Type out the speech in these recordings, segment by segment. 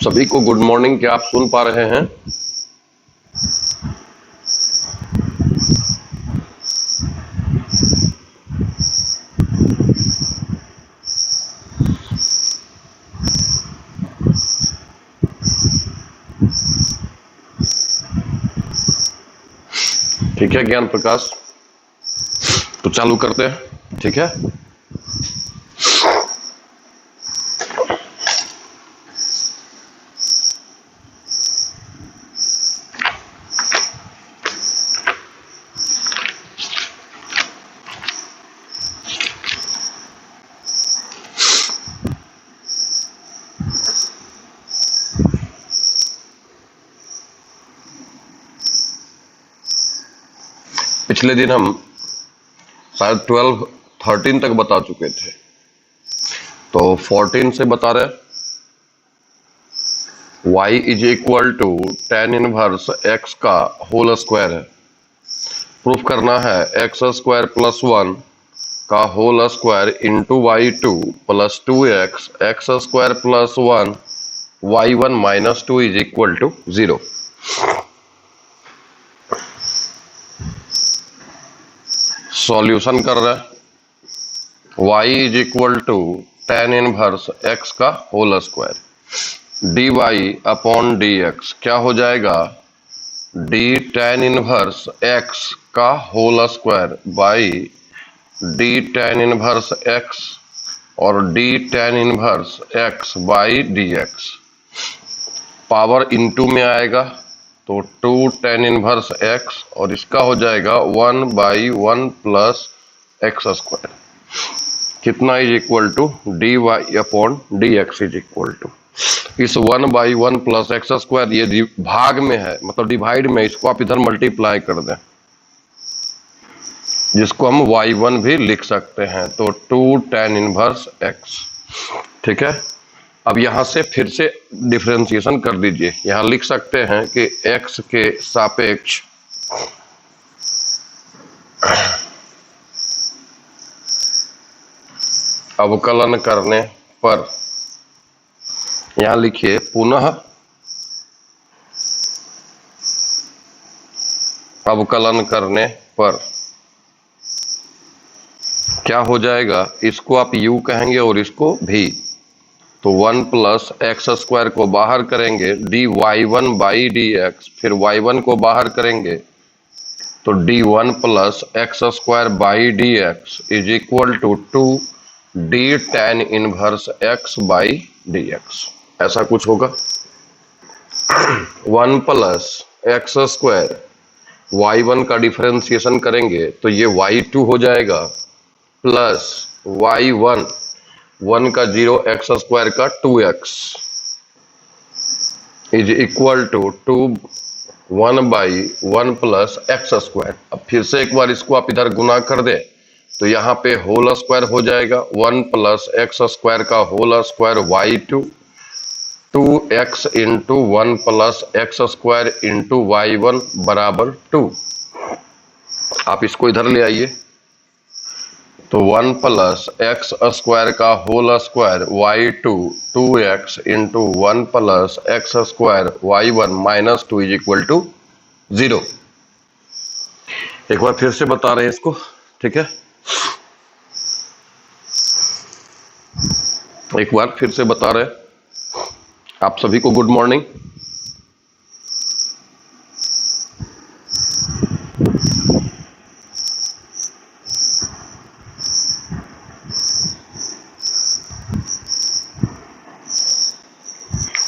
सभी को good morning. क्या आप सुन पा रहे हैं? ठीक है ज्ञान प्रकाश, तो चालू करते हैं। ठीक है, पिछले दिन हम शायद 13 तक बता चुके थे, तो 14 से बता रहे y is equal to tan inverse x का होल स्क्वायर है। प्रूफ करना है एक्स स्क्वायर प्लस 1 का whole square into y2 plus 2x x square plus 1 y1 minus 2 is equal to 0। Solution कर रहे हैं y is equal to tan inverse x का whole square dy upon dx क्या हो जाएगा, d tan इनवर्स x का whole square by d tan inverse x और d tan inverse x by dx। Power into में आएगा तो 2 tan inverse x और इसका हो जाएगा 1 बाई 1 प्लस एक्स स्क्वायर। कितना is equal to dy upon dx is equal to इस 1 बाई 1 प्लस एक्स स्क्वायर, ये भाग में है मतलब डिवाइड में, इसको आप इधर मल्टीप्लाई कर दें जिसको हम y1 भी लिख सकते हैं, तो 2 tan इनवर्स x। ठीक है, अब यहां से फिर से डिफरेंशिएशन कर दीजिए। यहां लिख सकते हैं कि x के सापेक्ष अवकलन करने पर, यहां लिखिए पुनः अवकलन करने पर क्या हो जाएगा, इसको आप u कहेंगे और इसको भी, तो 1 प्लस एक्स स्क्वायर को बाहर करेंगे dy1 बाई dx, फिर y1 को बाहर करेंगे तो d1 plus x square by dx is equal to 2 d tan inverse x by dx। ऐसा कुछ होगा। 1 प्लस एक्स स्क्वायर y1 का डिफरेंशिएशन करेंगे तो ये y2 हो जाएगा प्लस y1 1 का 0 एक्स स्क्वायर का 2x is equal to 2 1 by 1 plus x square. अब फिर से एक बार इसको आप इधर गुना कर दे तो यहाँ पे होल स्क्वायर हो जाएगा 1 प्लस एक्स स्क्वायर का whole square y2 2x into 1 plus x square into y1 बराबर 2। आप इसको इधर ले आइए तो 1 प्लस एक्स स्क्वायर का whole square y2 2x into 1 plus x square y1 minus 2 is equal to 0। एक बार फिर से बता रहे हैं इसको। ठीक है, एक बार फिर से बता रहे हैं आप सभी को गुड मॉर्निंग।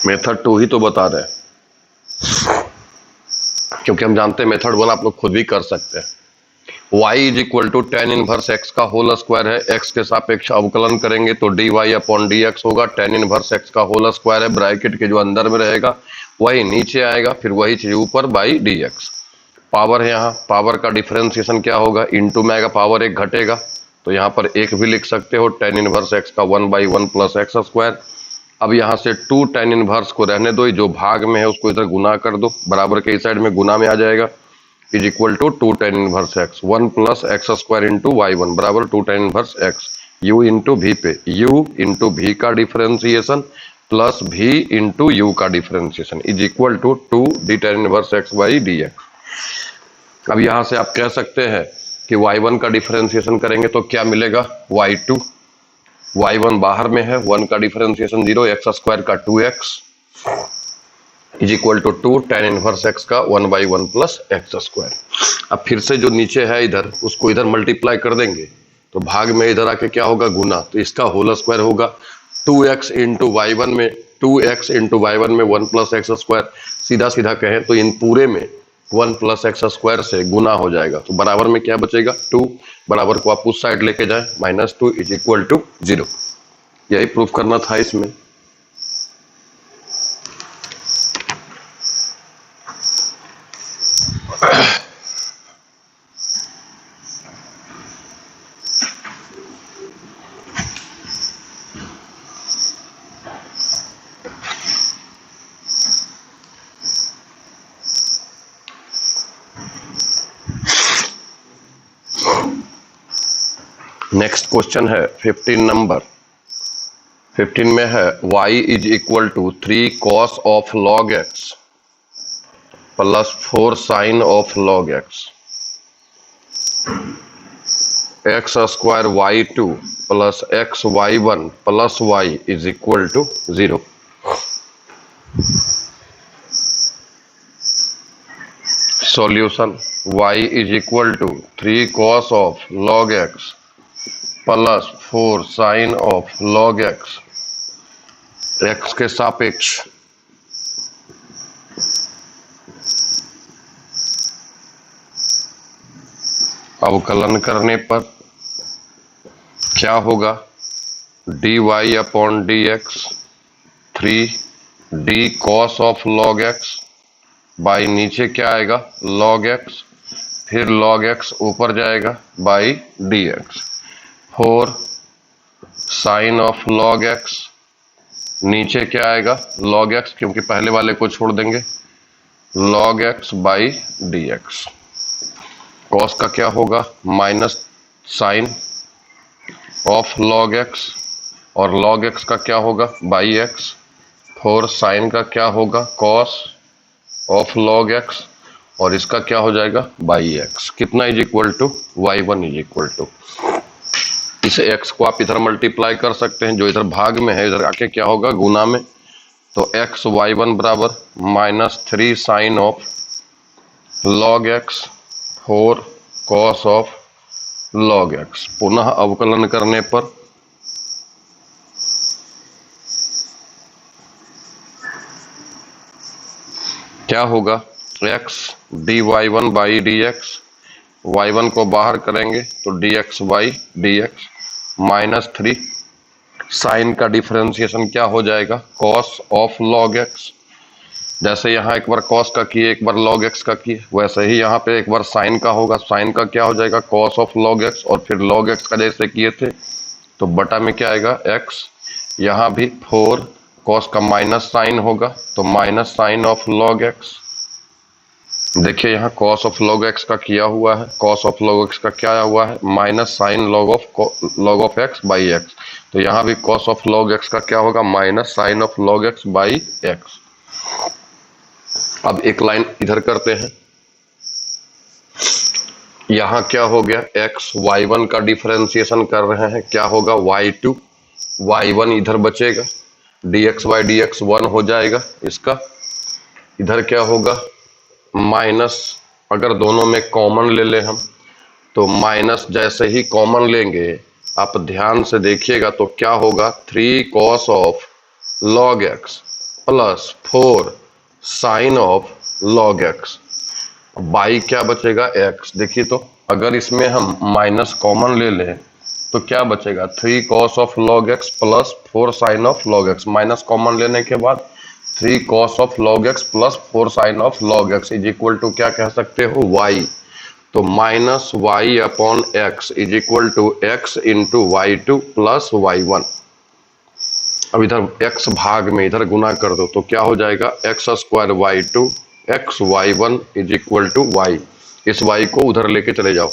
मेथड 2 ही तो बता रहे हैं क्योंकि हम जानते हैं मेथड 1 आप लोग खुद भी कर सकते हैं। y is equal to tan inverse x का होल स्क्वायर है, x के सापेक्ष अवकलन करेंगे तो dy अपॉन dx होगा। tan इनवर्स x का होल स्क्वायर है, ब्रैकेट के जो अंदर में रहेगा वही नीचे आएगा, फिर वही चीज ऊपर बाई dx। पावर है, यहाँ पावर का डिफरेंशिएशन क्या होगा, इनटू में आएगा, पावर 1 घटेगा तो यहाँ पर 1 भी लिख सकते हो। tan इनवर्स x का 1 बाई 1 प्लस एक्स स्क्वायर। अब यहाँ से 2 tan इनवर्स को रहने दो, जो भाग में है उसको इधर गुना कर दो, बराबर के इस साइड में गुना में आ जाएगा, is equal to 2 tan inverse x 1 plus x square into y1 बराबर 2 tan inverse x। u into v पे u इंटू भी का differentiation plus v into u का differentiation is equal to 2 d tan inverse x by d x. अब यहां से आप कह सकते हैं कि y1 का डिफरेंशिएशन करेंगे तो क्या मिलेगा, y2, y1 बाहर में है, 1 का डिफरेंशिएशन 0, एक्स स्क्वायर का 2x is equal to 2 tan inverse x का 1/1 प्लस एक्स स्क्वायर। अब फिर से जो नीचे है इधर उसको इधर मल्टीप्लाई कर देंगे तो भाग में इधर आके क्या होगा, गुना, तो इसका होल स्क्वायर होगा 2x इंटू वाई-1 में 2x इंटू वाई-1 में 1 प्लस एक्स स्क्वायर, सीधा सीधा कहें तो इन पूरे में 1 प्लस एक्स स्क्वायर से गुना हो जाएगा तो बराबर में क्या बचेगा, 2, बराबर को आप उस साइड लेके जाए, -2 इज इक्वल टू 0। यही प्रूफ करना था इसमें। नेक्स्ट क्वेश्चन है 15 नंबर। 15 में है y is equal to 3 cos of log x plus 4 sin of log x, x square y2 plus x y1 plus y is equal to 0। Solution y is equal to 3 cos of log x plus 4 sine of log x, x के सापेक्ष अवकलन करने पर क्या होगा, dy upon dx 3 d cos of log x by नीचे क्या आएगा log x, फिर log x ऊपर जाएगा by dx, 4 sine of log x, नीचे क्या आएगा log x, क्योंकि पहले वाले को छोड़ देंगे, log x by dx। cos का क्या होगा, minus sine of log x, और log x का क्या होगा बाई x, 4 साइन का क्या होगा cos ऑफ log x, और इसका क्या हो जाएगा बाई x, कितना is equal to y1 is equal to, इसे x को आप इधर मल्टीप्लाई कर सकते हैं, जो इधर भाग में है इधर आके क्या होगा गुना में, तो x y1 बराबर -3 sine of log x 4 cos of log x। पुनः अवकलन करने पर क्या होगा, x dy1 by dx, y1 को बाहर करेंगे तो dx बाई dx, -3 साइन का डिफरेंशिएशन क्या हो जाएगा cos ऑफ log x, जैसे यहाँ एक बार cos का किए एक बार log x का किए, वैसे ही यहाँ पे एक बार साइन का होगा, साइन का क्या हो जाएगा cos ऑफ log x, और फिर log x का जैसे किए थे तो बटा में क्या आएगा x, यहाँ भी 4 cos का माइनस साइन होगा तो minus sine of log x, देखिए यहाँ cos ऑफ log x का किया हुआ है, cos ऑफ log x का क्या हुआ है minus sine log of x by x, तो यहाँ भी cos ऑफ log x का क्या होगा minus sine of log x by x। अब एक लाइन इधर करते हैं, यहाँ क्या हो गया x y1 का डिफरेंशिएशन कर रहे हैं, क्या होगा y2 y1 इधर बचेगा, dx बाई dx 1 हो जाएगा, इसका इधर क्या होगा माइनस, अगर दोनों में कॉमन ले लें हम तो माइनस जैसे ही कॉमन लेंगे आप ध्यान से देखिएगा तो क्या होगा 3 cos of log x plus 4 sine of log x, by क्या बचेगा x, देखिए तो अगर इसमें हम माइनस कॉमन ले लें तो क्या बचेगा 3 cos of log x plus 4 sine of log x, minus common लेने के बाद 3 cos of log x plus 4 sine of log x is equal to क्या कह सकते हो y, तो minus y upon x is equal to x into y2 plus y1। अब इधर x भाग में इधर गुना कर दो तो क्या हो जाएगा x square y2 x y1 is equal to y, इस y को उधर लेके चले जाओ,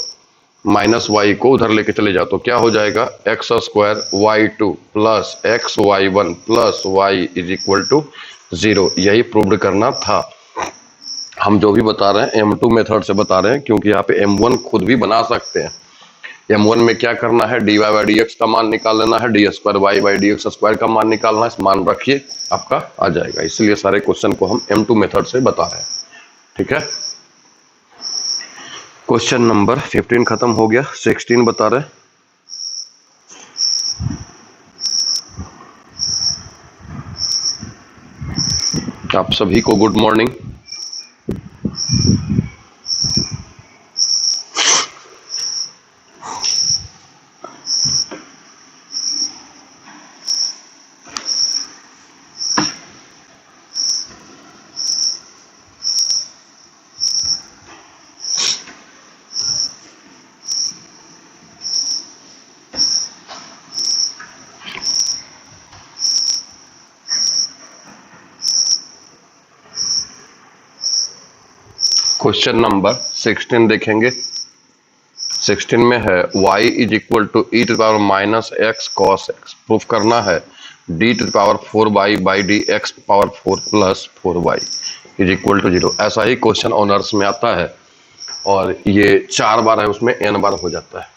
माइनस वाई को उधर लेके चले जाओ तो क्या हो जाएगा, x square y two plus x y one plus y is equal to 0। यही प्रूव करना था। हम जो भी बता रहे हैं M2 मेथड से बता रहे हैं, क्योंकि यहाँ पे M1 खुद भी बना सकते हैं। M1 में क्या करना है, dy बाई डी एक्स का मान निकाल लेना है, d square y by d x square का मान निकालना है। इस मान रखिए आपका आ जाएगा। इसलिए सारे क्वेश्चन को हम M2 मेथड से बता रहे हैं। ठीक है, क्वेश्चन नंबर 15 खत्म हो गया। 16 बता रहे हैं। आप सभी को गुड मॉर्निंग। क्वेश्चन नंबर 16 देखेंगे। 16 में है y is equal to e to power minus x cos x. Proof करना है d to power 4y by d x power 4 plus 4y is equal to 0। ऐसा ही क्वेश्चन ऑनर्स में आता है और ये 4 बार है, उसमें n बार हो जाता है।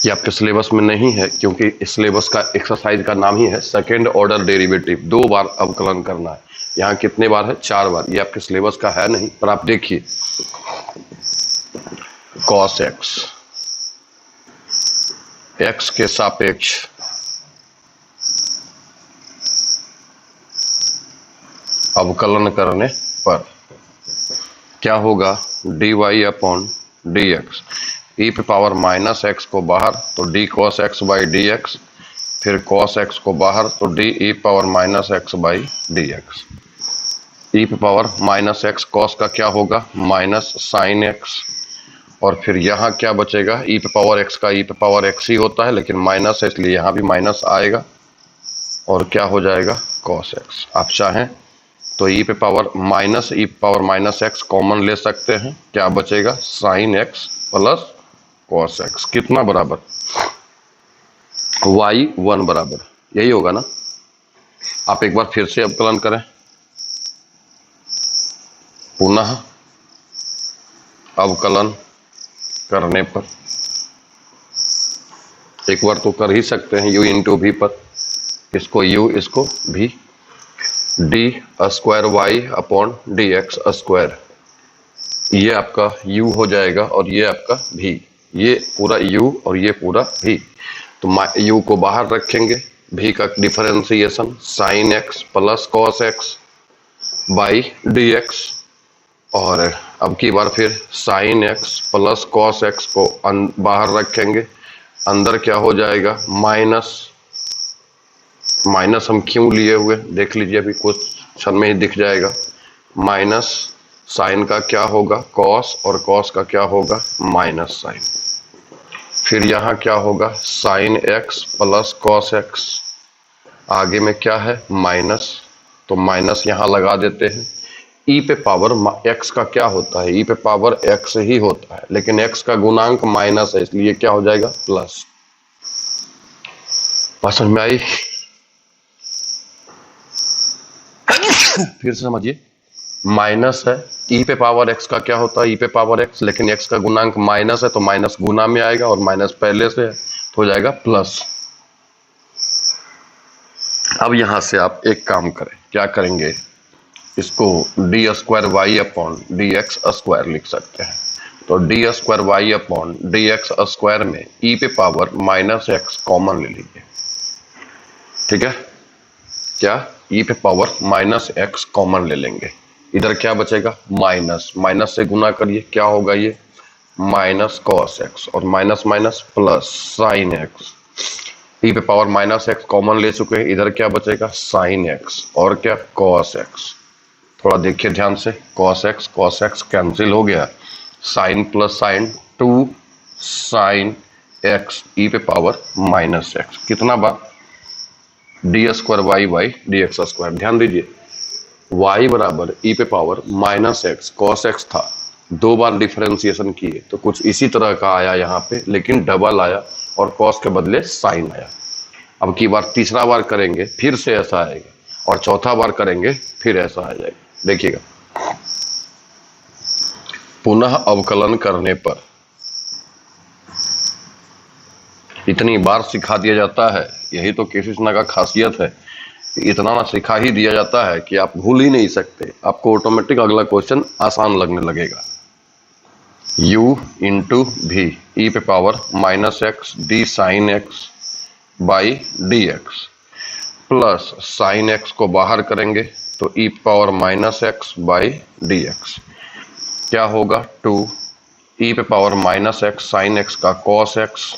ये आपके सिलेबस में नहीं है, क्योंकि इस सिलेबस का एक्सरसाइज का नाम ही है सेकेंड ऑर्डर डेरिवेटिव। 2 बार अवकलन करना है। यहाँ कितने बार है, 4 बार। ये आपके सिलेबस का है नहीं, पर आप देखिए cos x, x के सापेक्ष अवकलन करने पर क्या होगा, dy upon d x. E पे पावर माइनस एक्स को बाहर तो d cos x by d x, फिर कॉस एक्स को बाहर तो d e power minus x by d x. E पे पावर माइनस एक्स कॉस का क्या होगा, माइनस साइन एक्स, और फिर यहाँ क्या बचेगा, ई पे पावर एक्स का ई पे पावर एक्स ही होता है, लेकिन माइनस है इसलिए यहाँ भी माइनस आएगा, और क्या हो जाएगा, कॉस एक्स। आप चाहें तो ई पे पावर माइनस एक्स कॉमन ले सकते हैं। क्या बचेगा, sine x plus cos x. कितना बराबर, y1 बराबर, यही होगा ना। आप एक बार फिर से अवकलन करें, पुनः अवकलन करने पर एक बार तो कर ही सकते हैं u इंटू भी पर, इसको u इसको भी, d square y upon d x square, ये आपका u हो जाएगा और ये आपका भी, ये पूरा u और ये पूरा भी। तो u को बाहर रखेंगे, भी का differentiation sine x plus cos x by d x, और अब की बार फिर sine x plus cos x को बाहर रखेंगे, अंदर क्या हो जाएगा, माइनस हम क्यों लिए हुए देख लीजिए, अभी कुछ क्षण में ही दिख जाएगा। माइनस साइन का क्या होगा, कॉस, और कॉस का क्या होगा, माइनस साइन। फिर यहाँ क्या होगा, sine x plus cos x, आगे में क्या है, माइनस, तो माइनस यहाँ लगा देते हैं। ई पे पावर एक्स का क्या होता है, ई पे पावर एक्स ही होता है, लेकिन एक्स का गुणांक माइनस है, इसलिए क्या हो जाएगा, प्लस। बात समझ में आई? फिर से समझिए, माइनस है, ई पे पावर एक्स का क्या होता है, ई पे पावर एक्स, लेकिन एक्स का गुणांक माइनस है, तो माइनस गुना में आएगा, और माइनस पहले से है तो हो जाएगा प्लस। अब यहां से आप एक काम करें, क्या करेंगे, इसको d square y upon d x square लिख सकते हैं। तो d square y upon d x square में ई पे पावर माइनस एक्स कॉमन ले लीजिए। ठीक है, क्या, ई पे पावर माइनस एक्स कॉमन ले लेंगे, इधर क्या बचेगा, माइनस, माइनस से गुना करिए, क्या होगा ये, माइनस कॉस एक्स, और minus minus plus sine x. E पे पावर माइनस एक्स कॉमन ले चुके हैं, इधर क्या बचेगा, साइन एक्स, और क्या, कॉस एक्स। थोड़ा देखिए ध्यान से, कॉस एक्स कैंसिल हो गया, sine plus sine 2 sine x e पे पावर माइनस एक्स। कितना बार, d square y by d x square. ध्यान दीजिए, y बराबर ई पे power minus x cos x था, 2 बार डिफरेंशिएशन किए तो कुछ इसी तरह का आया यहाँ पे, लेकिन डबल आया और कॉस के बदले साइन आया। अब की बार तीसरा बार करेंगे फिर से ऐसा आएगा, और चौथा बार करेंगे फिर ऐसा आ जाएगा। देखिएगा, पुनः अवकलन करने पर इतनी बार सिखा दिया जाता है, यही तो केसीसना का खासियत है। इतना ना सिखा ही दिया जाता है कि आप भूल ही नहीं सकते, आपको ऑटोमेटिक अगला क्वेश्चन आसान लगने लगेगा। u इंटू भी ई पे power minus x d sine x by d x plus sine x को बाहर करेंगे तो e power minus x by d x क्या होगा, 2 ई पे power minus x sine x का cos x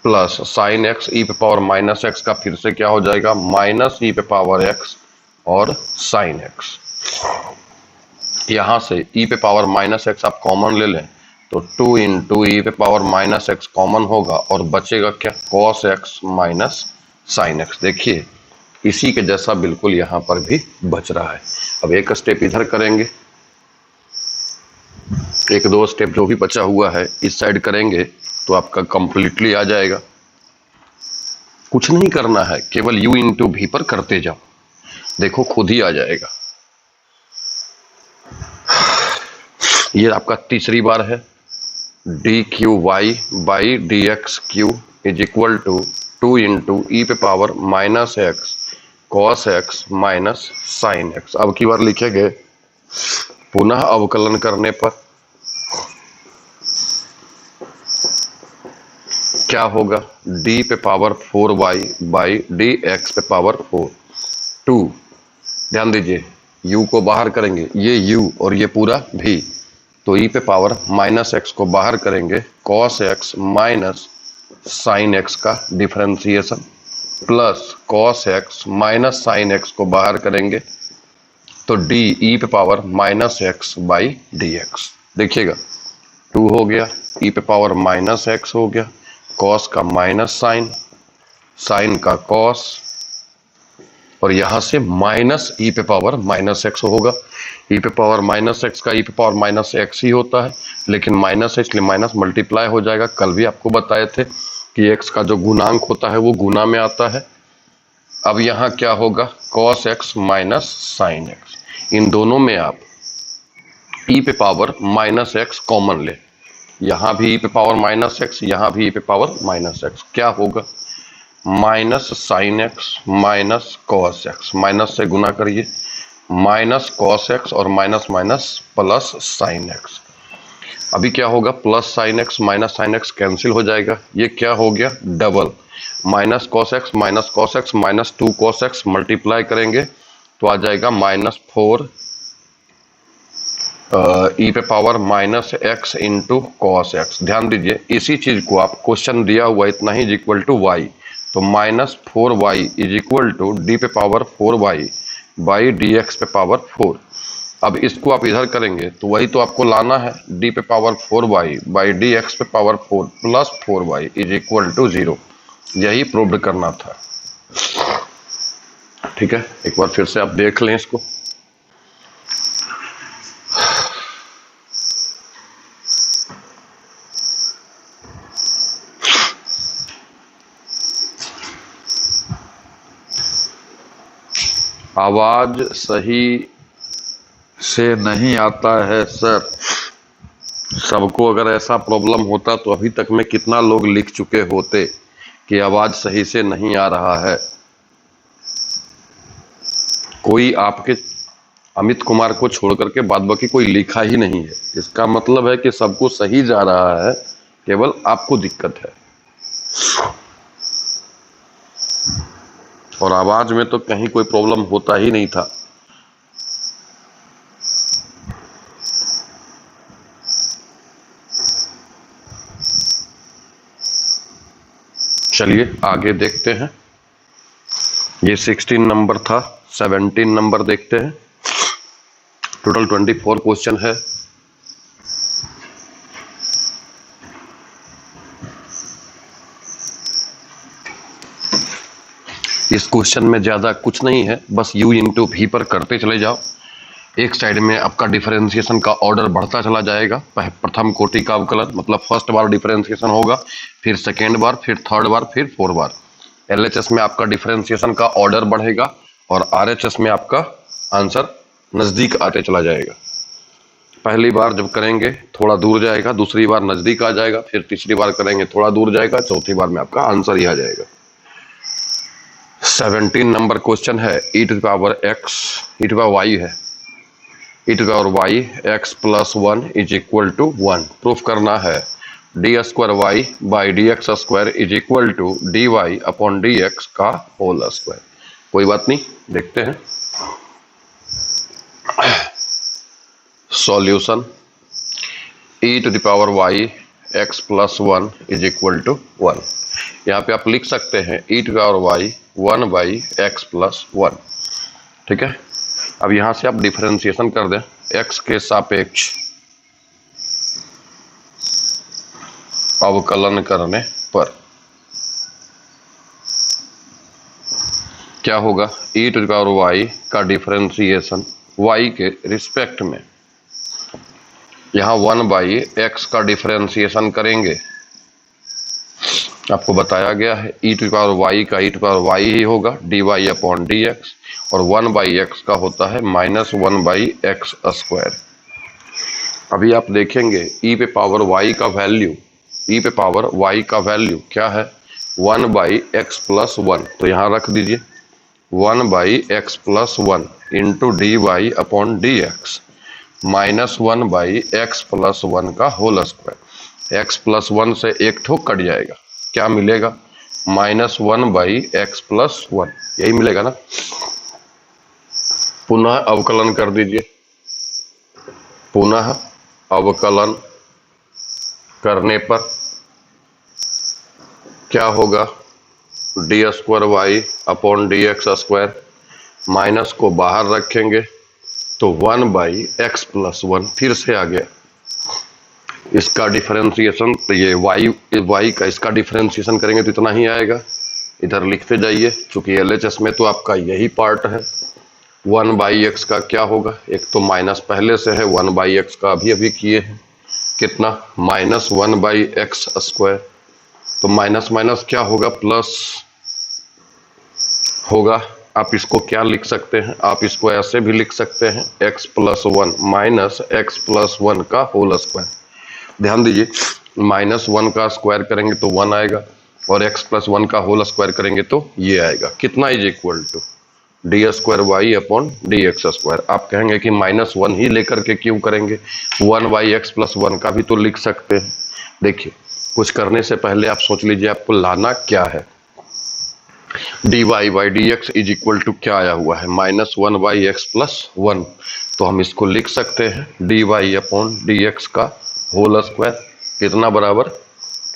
plus sine x e पे power minus x का फिर से क्या हो जाएगा, माइनस ई पे पावर एक्स और साइन एक्स। यहां से ई पे पावर माइनस एक्स आप कॉमन ले लें तो 2 इंटू ई पे पावर माइनस एक्स कॉमन होगा और बचेगा क्या, cos x minus sine x. देखिए इसी के जैसा बिल्कुल यहां पर भी बच रहा है। अब एक स्टेप इधर करेंगे, एक दो स्टेप जो भी बचा हुआ है इस साइड करेंगे तो आपका कंप्लीटली आ जाएगा। कुछ नहीं करना है, केवल u इंटू भी पर करते जाओ, देखो खुद ही आ जाएगा। ये आपका तीसरी बार है, d cube y by d x cube is equal to 2 into e पे power minus x cos x minus sine x. अब की बार लिखेंगे पुनः अवकलन करने पर क्या होगा, d पे power 4y by d x पे पावर 4 2। ध्यान दीजिए u को बाहर करेंगे, ये u और ये पूरा v, तो e पे पावर माइनस एक्स को बाहर करेंगे cos x minus sine x का differentiation plus cos x minus sine x को बाहर करेंगे तो d e पे power minus x by d x. देखिएगा 2 हो गया, e पे पावर माइनस एक्स हो गया, कॉस का माइनस साइन, साइन का कॉस, और यहां से माइनस ई पे पावर माइनस एक्स होगा। ई पे पावर माइनस एक्स का ई पे पावर माइनस एक्स ही होता है, लेकिन माइनस है इसलिए माइनस मल्टीप्लाई हो जाएगा। कल भी आपको बताए थे कि एक्स का जो गुणांक होता है वो गुना में आता है। अब यहाँ क्या होगा, cos x minus sine x, इन दोनों में आप ई पे पावर माइनस एक्स कॉमन ले, यहां भी ई पे पावर माइनस एक्स, यहां भी ई पे पावर माइनस एक्स, क्या होगा minus sine x minus cos x, minus से गुना करिए माइनस कॉस एक्स और minus minus plus sine x. अभी क्या होगा, plus sine x minus sine x cancel हो जाएगा, ये क्या हो गया double, minus cos x minus 2 cos x multiply करेंगे तो आ जाएगा माइनस 4 ई पे power minus x into cos x. ध्यान दीजिए इसी चीज को आप क्वेश्चन दिया हुआ इतना ही इज इक्वल टू वाई, तो minus 4y is equal to d पे power 4y by d x पे पावर 4। अब इसको आप इधर करेंगे तो वही तो आपको लाना है, डी पे power 4y by d x पे power 4 plus 4y is equal to 0, यही प्रूव करना था। ठीक है, एक बार फिर से आप देख लें इसको। आवाज सही से नहीं आता है सर। सबको अगर ऐसा प्रॉब्लम होता तो अभी तक में कितना लोग लिख चुके होते कि आवाज सही से नहीं आ रहा है। कोई आपके अमित कुमार को छोड़ करके बाद बाकी कोई लिखा ही नहीं है, इसका मतलब है कि सबको सही जा रहा है, केवल आपको दिक्कत है। और आवाज में तो कहीं कोई प्रॉब्लम होता ही नहीं था। चलिए आगे देखते हैं, ये 16 नंबर था, 17 नंबर देखते हैं। टोटल 24 क्वेश्चन है। इस क्वेश्चन में ज्यादा कुछ नहीं है, बस u इंटू भी पर करते चले जाओ। एक साइड में आपका डिफरेंशिएशन का ऑर्डर बढ़ता चला जाएगा। प्रथम कोटि का अवकलन मतलब फर्स्ट बार डिफरेंशिएशन होगा, फिर सेकेंड बार, फिर थर्ड बार, फिर फोर्थ बार। एलएचएस में आपका डिफरेंशिएशन का ऑर्डर बढ़ेगा और आरएचएस में आपका आंसर नजदीक आते चला जाएगा। पहली बार जब करेंगे थोड़ा दूर जाएगा, दूसरी बार नजदीक आ जाएगा, फिर तीसरी बार करेंगे थोड़ा दूर जाएगा, चौथी बार में आपका आंसर ही आ जाएगा। 17 नंबर क्वेश्चन है e to the power x e to the power y है e to the power y x plus 1 is equal to 1। Proof करना है d square y by d x square is equal to d y upon d x का whole square. कोई बात नहीं, देखते हैं solution. e to the power y x plus 1 is equal to 1। यहाँ पे आप लिख सकते हैं e to the power y 1 by x plus 1। ठीक है, अब यहां से आप डिफरेंशिएशन कर दें x के सापेक्ष अवकलन करने पर क्या होगा। e to the power y का डिफरेंशिएशन y के रिस्पेक्ट में, यहाँ 1 बाई एक्स का डिफरेंशिएशन करेंगे। आपको बताया गया है e to the power y का e to the power y ही होगा dy अपॉन dx, और 1 बाई एक्स का होता है माइनस 1 बाई एक्स स्क्वायर। अभी आप देखेंगे e पे पावर y का वैल्यू, e पे पावर y का वैल्यू क्या है 1 बाई एक्स प्लस 1, तो यहाँ रख दीजिए 1 by x plus 1 into d y upon d x minus 1 by x plus 1 का होल स्क्वायर। एक्स प्लस 1 से एक ठोक कट जाएगा, क्या मिलेगा माइनस 1 बाई एक्स प्लस 1, यही मिलेगा ना। पुनः अवकलन कर दीजिए, पुनः अवकलन करने पर क्या होगा d square y upon d x square, minus को बाहर रखेंगे तो 1 बाई एक्स प्लस 1 फिर से आ गया। इसका डिफरेंशिएशन तो ये y का इसका डिफरेंशिएशन करेंगे तो इतना ही आएगा। इधर लिखते जाइए, चूंकि एलएचएस में तो आपका यही पार्ट है। 1 बाई एक्स का क्या होगा, एक तो माइनस पहले से है, 1 बाई एक्स का अभी अभी किए हैं, कितना माइनस 1 बाई एक्स स्क्वायर, तो माइनस माइनस क्या होगा प्लस होगा। आप इसको क्या लिख सकते हैं, आप इसको ऐसे भी लिख सकते हैं x plus 1 minus x plus 1 का होल स्क्वायर। ध्यान दीजिए माइनस 1 का स्क्वायर करेंगे तो 1 आएगा और x प्लस 1 का होल स्क्वायर करेंगे तो ये आएगा, कितना is equal to d square y upon d x square. आप कहेंगे कि माइनस 1 ही लेकर के क्यों करेंगे, 1 बाई एक्स प्लस 1 का भी तो लिख सकते हैं। देखिए कुछ करने से पहले आप सोच लीजिए आपको लाना क्या है। D y by d x is equal to क्या आया हुआ है माइनस 1 बाई एक्स प्लस 1, तो हम इसको लिख सकते हैं d y upon d x का होल स्क्वायर, कितना बराबर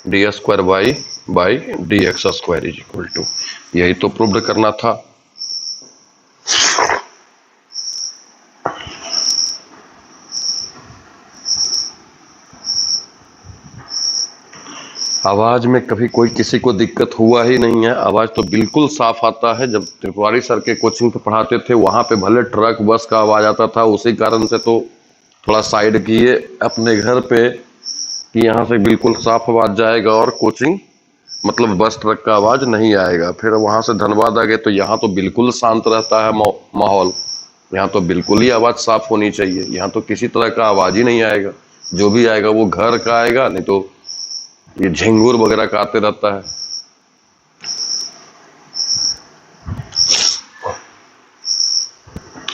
d square y by d x square is equal to, यही तो प्रूव करना था। आवाज में कभी कोई किसी को दिक्कत हुआ ही नहीं है, आवाज तो बिल्कुल साफ आता है। जब त्रिपुरारी सर के कोचिंग पे पढ़ाते थे वहां पे भले ट्रक बस का आवाज आता था, उसी कारण से तो थोड़ा साइड किए अपने घर पे कि यहाँ से बिल्कुल साफ आवाज जाएगा और कोचिंग मतलब बस ट्रक का आवाज नहीं आएगा। फिर वहां से धनबाद आ गए तो यहाँ तो बिल्कुल शांत रहता है माहौल, यहाँ तो बिल्कुल ही आवाज साफ होनी चाहिए, यहाँ तो किसी तरह का आवाज ही नहीं आएगा। जो भी आएगा वो घर का आएगा, नहीं तो ये झिंगुर वगैरह का आते रहता है।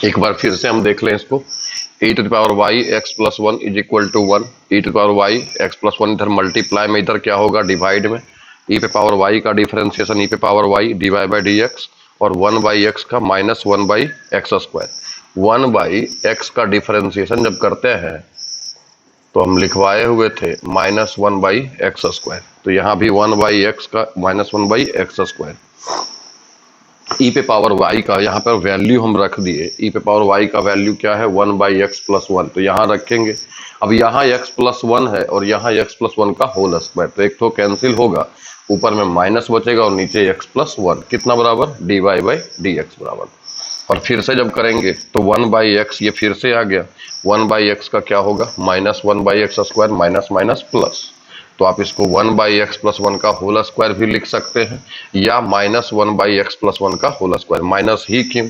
एक बार फिर से हम देख लें इसको, e to the power y x plus 1 is equal to 1, e to the power y x plus 1 इधर मल्टीप्लाई में, इधर क्या होगा डिवाइड में, e पे पावर y का डिफरेंशिएशन e पे power y dy by d x, और 1 बाई एक्स का minus 1 by x square. 1 by x का डिफरेंशिएशन जब करते हैं तो हम लिखवाए हुए थे माइनस 1 बाई एक्स स्क्वायर, तो यहाँ भी 1 बाई एक्स का माइनस 1 बाई एक्स स्क्वायर। ई पे पावर y का यहाँ पर वैल्यू हम रख दिए, ई पे पावर y का वैल्यू क्या है 1 बाई एक्स प्लस 1, तो यहाँ रखेंगे। अब यहाँ x प्लस 1 है और यहाँ x प्लस 1 का होल स्क्वायर, तो एक तो कैंसिल होगा, ऊपर में माइनस बचेगा और नीचे x प्लस 1, कितना बराबर d y by d x बराबर। और फिर से जब करेंगे तो 1/x ये फिर से आ गया, 1/x का क्या होगा, -1/x² माइनस माइनस प्लस। तो आप इसको 1/x+1 का होल स्क्वायर भी लिख सकते हैं, या -1/x+1 का होल स्क्वायर। माइनस ही क्यों,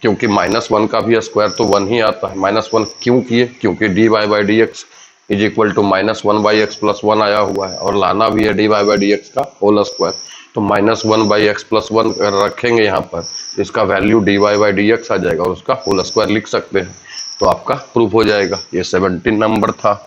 क्योंकि -1 का भी स्क्वायर तो 1 ही आता है। -1 क्यों किए, क्योंकि dy/dx is equal to -1/x+1 आया हुआ है, और लाना भी है dy/dx का होल स्क्वायर। तो -1/x+1 रखेंगे यहाँ पर, इसका वैल्यू dy/dx आ जाएगा और उसका होल स्क्वायर लिख सकते हैं, तो आपका प्रूफ हो जाएगा। ये 17 नंबर था।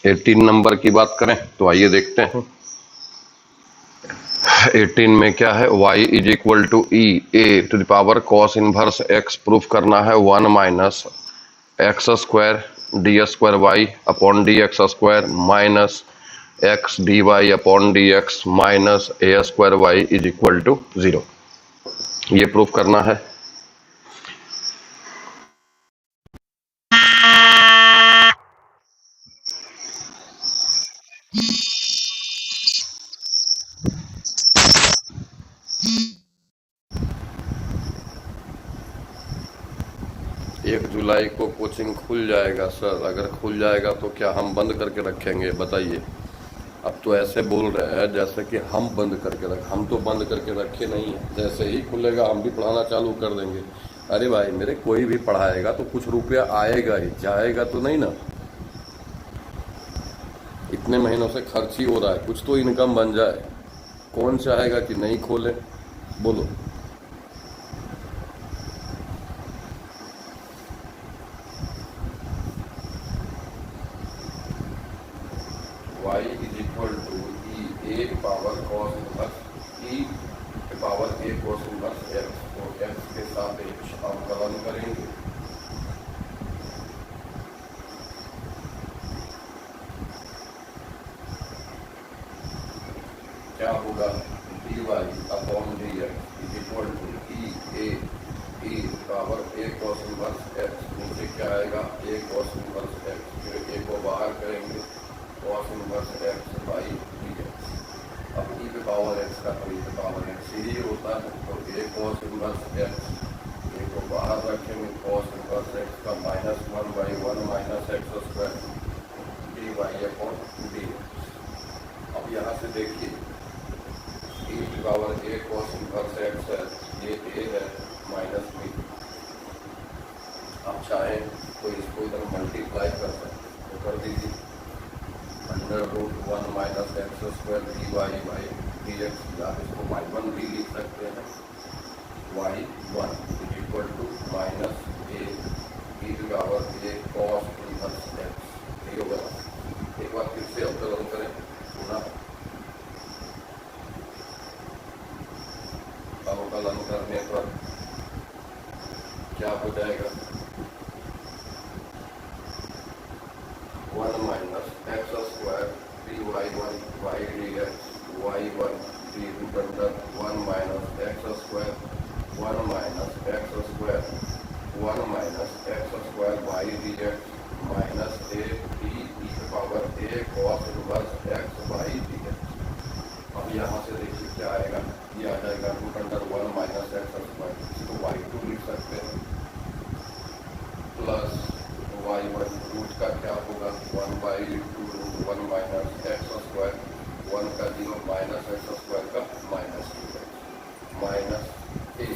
एटीन नंबर की बात करें तो आइए देखते हैं। 18 में क्या है, y is equal to e⁴ cos inverse x proof करना है 1 minus x² d² y upon dx² minus x dy upon dx minus a² y is equal to 0, ये प्रूफ करना है। एक जुलाई को कोचिंग खुल जाएगा सर, अगर खुल जाएगा तो क्या हम बंद करके रखेंगे, बताइए। अब तो ऐसे बोल रहे हैं जैसे कि हम बंद करके हम तो बंद करके रखे नहीं है, जैसे ही खुलेगा हम भी पढ़ाना चालू कर देंगे। अरे भाई मेरे, कोई भी पढ़ाएगा तो कुछ रुपया आएगा ही, जाएगा तो नहीं ना। इतने महीनों से खर्च ही हो रहा है, कुछ तो इनकम बन जाए। कौन चाहेगा कि नहीं खोले, बोलो। y is equal to e a power cos inverse e power a cos inverse x को x के सापेक्ष अवकलन करेंगे। क्या होगा, dy upon dx is equal to e power a cos inverse x, नीचे क्या आएगा, a cos इनवर्स x, फिर a को बाहर करेंगे cos inverse x by dx। अब e पे पावर x का तो e पे पावर x ही होता है, तो a cos inverse x, a को बाहर रखेंगे cos इनवर्स x का -1/1 minus x² dy upon dx। अब यहाँ से देखिए e की power a cos inverse x है, ये a है माइनस b। आप चाहें तो इसको इधर मल्टीप्लाई कर सकते हैं, तो कर दीजिए √1 minus x² dy by dx, या इसको y1 भी लिख सकते हैं, y1 is equal to minus a e की power a cos inverse x, ये होगा। एक बार फिर से अवकलन करें, पुनः अवकलन करने पर क्या हो जाएगा, 1 minus x² dy1 y dx y1 d√1 minus x² 1 minus x² 1 minus x² y dx minus a d e power a cos inverse x y dx। अब यहाँ से देखिए क्या आएगा, ये आ जाएगा √1 माइनस x², इसको y2 लिख सकते हैं, प्लस y1 रूट का क्या होगा, 1/√1 माइनस x², 1 का 0 माइनस x² का -2x, माइनस a e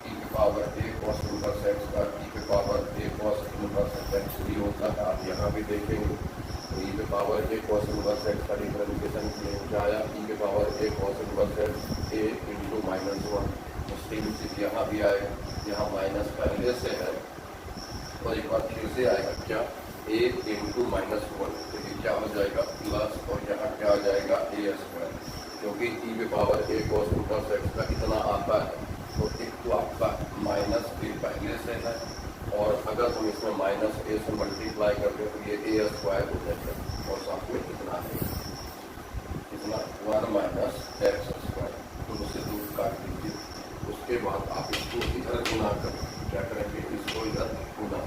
की power a cos inverse x का e की power a cos inverse x भी होता है। आप यहाँ भी देखेंगे तो e की power a cos inverse x का डिफरेंशिएशन किए, क्या आया, e की power a cos inverse x a into -1, same चीज यहाँ भी आएगा, यहाँ माइनस पहले से है और एक बार फिर से आएगा, क्या a इंटू -1, तो ये क्या हो जाएगा प्लस, और यहाँ क्या आ जाएगा a², क्योंकि e पे power a cos inverse x का इतना आता है, तो एक तो आपका माइनस a पहले से है, और अगर हम इसमें माइनस a से मल्टीप्लाई करते हैं तो ये a² हो जाएगा, और साथ में कितना है, कितना 1 माइनस एक्स स्क्वायर, तो उससे दूर काट दीजिए। उसके बाद आप इसको इधर गुना करें, क्या करेंगे, इसको इधर गुना,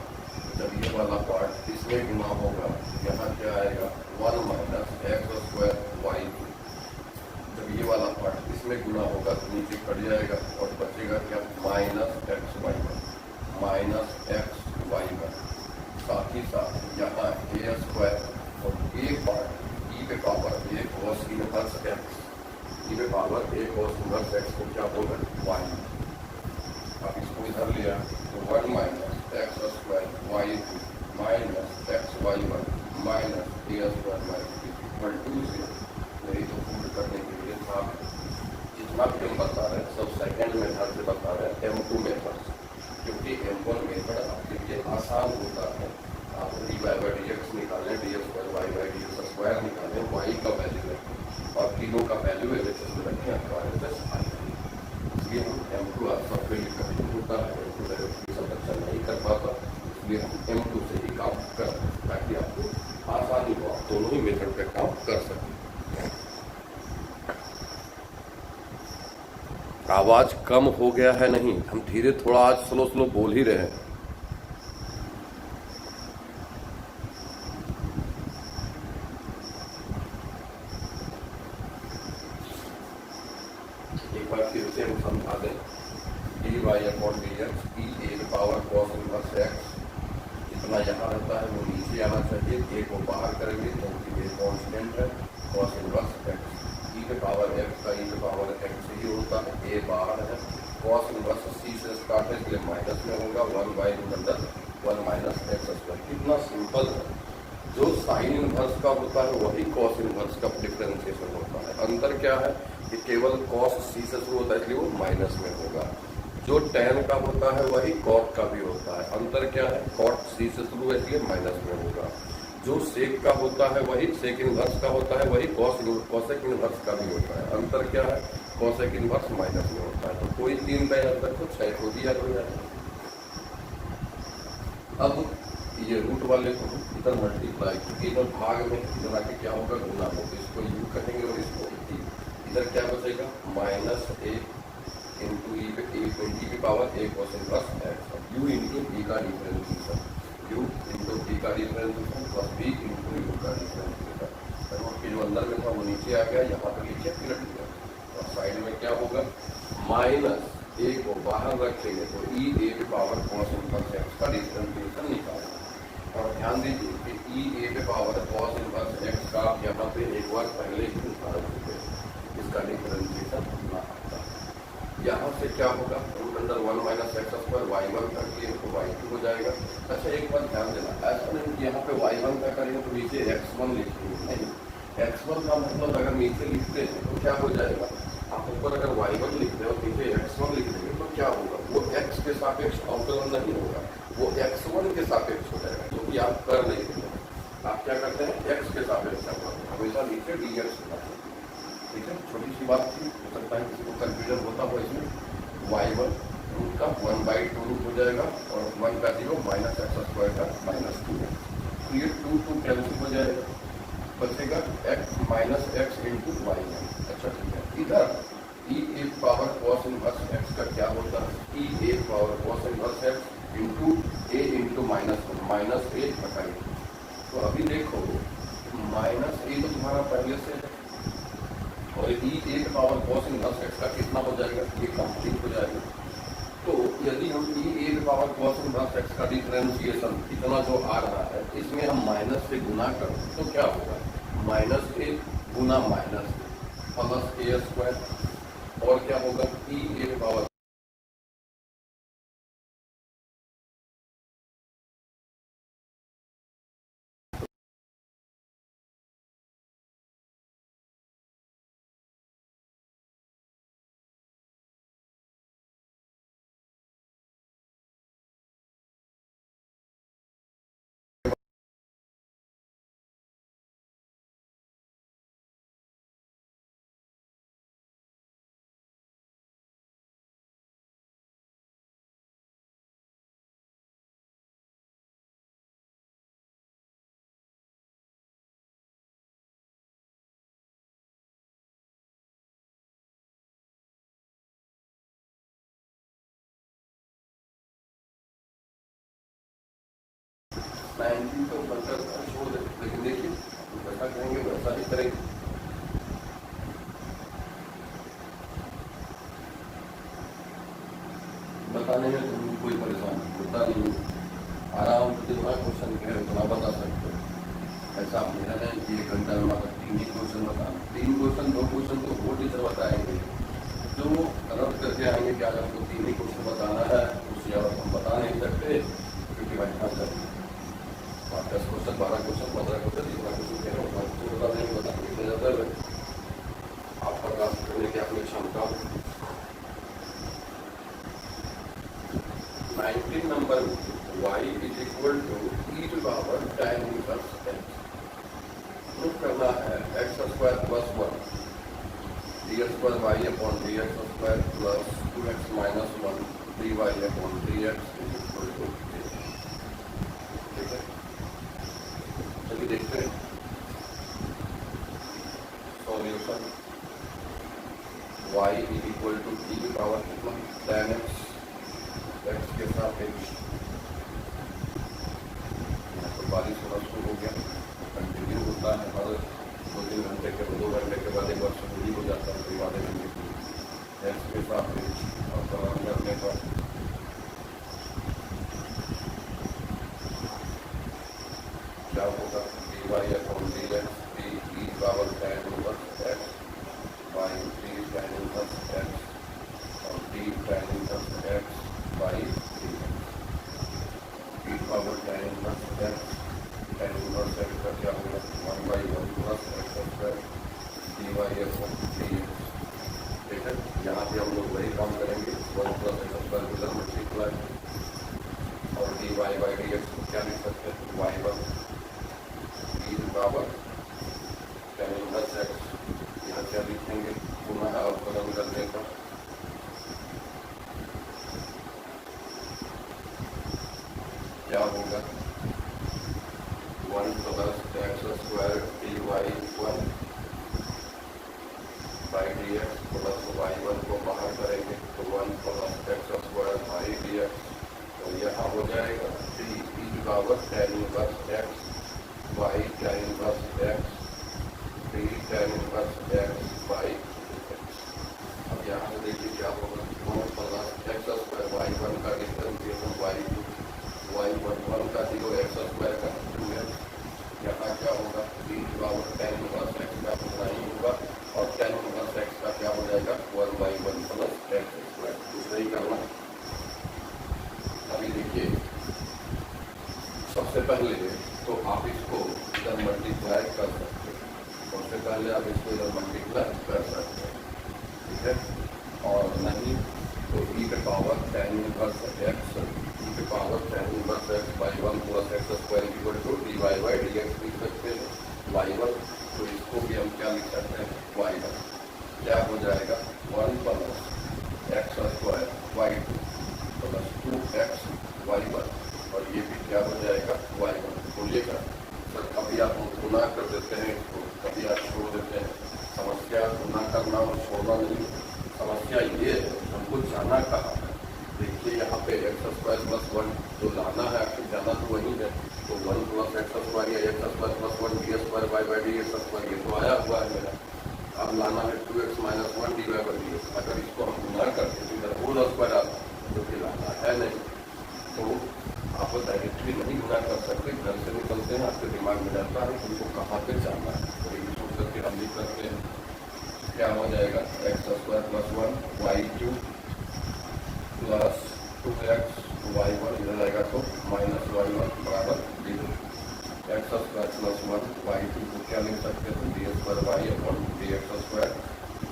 जब ये वाला पार्ट इसमें गुना होगा, यहाँ क्या आएगा 1 माइनस एक्स स्क्वायर वाई, जब ये वाला पार्ट इसमें गुना होगा तो नीचे कट जाएगा और बचेगा क्या, minus x y one, minus x y one. साथ ही साथ यहाँ ए स्क्वायर और ए पार्ट ई पे power a cos inverse x, e पे power a cos inverse x को क्या बोला, वाई। आप इसको इधर लिया तो 1 minus x square y two minus x y one minus a square y equal to से, नहीं तो प्रूव करने के लिए था जितना भी हम बता रहे हैं सब सेकेंड मेथड से बता रहे हैं, M2 मेथड से, क्योंकि M1 मेथड आपके लिए आसान होता है। आप d y by d x निकालें, d x square y by d x square निकालें, वाई का वैल्यू रखें और तीनों का वैल्यू एलएचएस में रखें, आपका एलएचएस आ जाएगा। इसलिए हम M2 सॉफ्टवेयर लिखना नहीं होता है, M2 डायरेक्टली सब अच्छा नहीं कर पाता, इसलिए हम M2 से ही काम कर सकते हैं ताकि आपको आसानी हो, आप दोनों ही मेथड पे काम कर सकें। आवाज कम हो गया है नहीं, हम धीरे थोड़ा आज स्लो स्लो बोल ही रहे हैं। एक बार फिर से हम समझा दें, d y upon d x e a power cos inverse x, इतना यहाँ रहता है वो नीचे आना चाहिए, ए को बाहर करेंगे क्योंकि ये कॉन्स्टेंट है, कॉस इनवर्स एक्स ई के पावर एक्स का ई के पावर एक्स ही होता है, ए बाहर है, कॉस इनवर्स सी से स्टार्ट है इसलिए माइनस में होगा 1 बाई अंदर 1 माइनस एक्स स्क्वायर। कितना सिंपल है, जो साइन इनवर्स का होता है वही कॉस इनवर्स का डिफरेंशिएशन होता है। अंतर क्या है कि केवल कॉस सी से शुरू होता है इसलिए वो माइनस में होगा, जो टैन का होता है वही कॉट का भी होता है। अंतर क्या है, कॉट सी से शुरू है इसलिए माइनस में होगा, जो सेक का होता है वही सेक इनवर्स का होता है, वही कॉसेक इनवर्स का भी होता है। अंतर क्या है, कॉसेक इनवर्स माइनस में होता है। तो कोई तीन का अंतर तो 6 को दिया हो जाएगा। अब ये रूट वाले को इधर मल्टीप्लाई, क्योंकि इधर भाग में इधर आके क्या होगा, गुना होगा, इसको यू कहेंगे और इसको इधर क्या बचेगा, माइनस ए इंटू ई पे ई की power a cos inverse x, u into b का डिफरेंशिएशन, यू इंटू बी का differentiation plus b into u का डिफरेंशिएशन। जो अंदर में था वो नीचे आ गया, यहाँ पर नीचे पलट गया और साइड में क्या होगा, माइनस ए को बाहर रखेंगे तो ई ए की पावर कॉस इनवर्स एक्स का डिफरेंशिएशन निकालना। और ध्यान दीजिए कि ई ए के पावर कॉस इनवर्स एक्स का यहाँ पे एक बार पहले ही निकाल चुके हैं, इसका डिफरेंशिएशन ना आता। यहाँ से क्या होगा, root under 1 minus x square y one का किए तो वाई टू हो जाएगा। अच्छा एक बार ध्यान देना, ऐसा नहीं कि यहाँ पे वाई वन का करेंगे तो नीचे x1 लिखेंगे, नहीं, x1 का मतलब अगर नीचे लिखते हैं तो क्या हो जाएगा, आप ऊपर अगर y1 लिखते हो नीचे x1 लिख देंगे तो क्या होगा, वो x के सापेक्ष अवकलन नहीं होगा, वो x1 के सापेक्ष हो जाएगा, क्योंकि आप कर नहीं देंगे, आप क्या करते हैं x के सापेक्ष हमेशा नीचे dx होता है। ठीक है, छोटी सी बात थी, हो सकता है किसी को कंफ्यूजन होता हो इसमें। y1 रूट का 1/2 रूट हो जाएगा और 1 का 0 माइनस एक्स स्क्वायर का -2 है, तो ये 2 कैंसिल हो जाएगा, बचेगा x minus x into y. अच्छा ठीक है, इधर e a power cos inverse x का क्या होता है, e a power cos inverse x into a into minus a बटा ए। तो अभी देखो माइनस ए तो तुम्हारा पहले से है और ई a power cos inverse x का कितना हो जाएगा, ये कंप्लीट हो जाएगा। तो यदि हम ई a power cos inverse x का डिफरेंशिएशन इतना जो आ रहा है इसमें हम माइनस से गुना करें तो क्या होगा, minus A Guna minus plus a square और क्या होगा, ई ए पावर 19 को बनकर छोड़ दे, लेकिन देखिए जैसा करेंगे वैसा ही करेंगे। बताने में तो कोई परेशानी होता नहीं, आराम से जितना क्वेश्चन कह रहे उतना बता सकते हो। ऐसा मेरा नहीं कि 1 घंटा में मतलब 3 ही क्वेश्चन बताना, 3 क्वेश्चन 2 क्वेश्चन तो वो टीचर बताएंगे, जो रद्द करके आएंगे कि आज हमको 3 ही क्वेश्चन बताना है, उससे और हम बता नहीं सकते, क्योंकि भाई हाँ सर 10 क्वेश्चन 12 क्वेश्चन 15 क्वेश्चन जितना क्वेश्चन कह रहे हो क्वेश्चन बता देंगे, बताने की ज़्यादा है आप प्रकाश करने की अपनी क्षमता। 19 number y is equal to e to power tan inverse x। Proof करना है x square plus 1 d square y upon d x square plus 2x minus 1 d y upon d x is equal to. ठीक है, चलिए देखते हैं solution. y is equal to e की power कितना tan x, x के साथ h 42 शुरू हो गया, कंटिन्यू होता है हर 2-3 घंटे के 2 घंटे के बाद एक बार शुरू हो जाता है, फिर आधे घंटे की एक्स के साथ और सवाल करने पर क्या होगा d y upon d x d e power tan inverse x by d tan inverse x और d tan inverse x by d e power tan inverse x tan inverse x का क्या होगा 1/1 plus x square d y upon d x. ठीक है, यहाँ पे हम लोग वही काम करेंगे 1 प्लस एक्स स्क्वायर को इधर मल्टीप्लाई और d y by d x को क्या लिख सकते हैं y1 e power tan inverse x. यहाँ क्या लिखेंगे पुनः अवकलन करने पर क्या होगा 1 plus x square d y 1 by d x plus y1 को बाहर करेंगे तो 1 plus x square by d x, तो यहाँ हो जाएगा डी ई की power tan inverse x by tan inverse x d tan inverse x by x. अब यहाँ से देखिए क्या होगा 1 प्लस एक्स स्क्वायर y1 का डिफरेंशिएशन y1 का 0 एक्स स्क्वायर का 2x, यहाँ क्या होगा डी की पावर tan इनवर्स एक्स का उतना ही होगा और tan इनवर्स एक्स का क्या हो जाएगा 1/1 प्लस एक्स स्क्वायर। दूसरा ही करना। अभी देखिए सबसे पहले तो आप इसको इधर मल्टीप्लाई कर सकते हैं, सबसे पहले आप इसको इधर मल्टीप्लाई कर सकते हैं। ठीक है, और नहीं तो e के power tan inverse x e के power tan inverse x by 1 plus x square equal to d y by d x लिख सकते हैं y1, तो इसको भी हम क्या लिख सकते हैं y1 क्या हो जाएगा 1 plus x square y2 plus 2x y1 और ये भी क्या हो जाएगा y1। बोलिएगा सर कभी आप गुना कर देते हैं इसको, कभी आप छोड़ देते हैं, समस्या गुना करना और छोड़ना नहीं, समस्या ये है हमको जाना कहाँ है। देखिए यहाँ पे एक्स स्क्वायर प्लस 1 जो लाना है आपको जाना तो वही है, तो 1 प्लस एक्स स्क्वायर या x square plus 1 d square by by d x square ये तो आया हुआ है मेरा। अब लाना है 2x minus 1 d y by d x, अगर इसको हम गुना करते तो इधर होल स्क्वायर आता जो कि लाना है नहीं, तो आप डायरेक्टली नहीं गुना कर सकते, घर से निकलते हैं आपके दिमाग में जाता है उनको कहाँ पे जाना है, तो ये सोच करके हम लिख सकते हैं क्या हो जाएगा x square plus 1 y2 plus 2x y1 इधर आएगा तो माइनस y1 बराबर 0, एक्स स्क्वायर प्लस 1 y2 को क्या लिख सकते हैं d square y upon d x square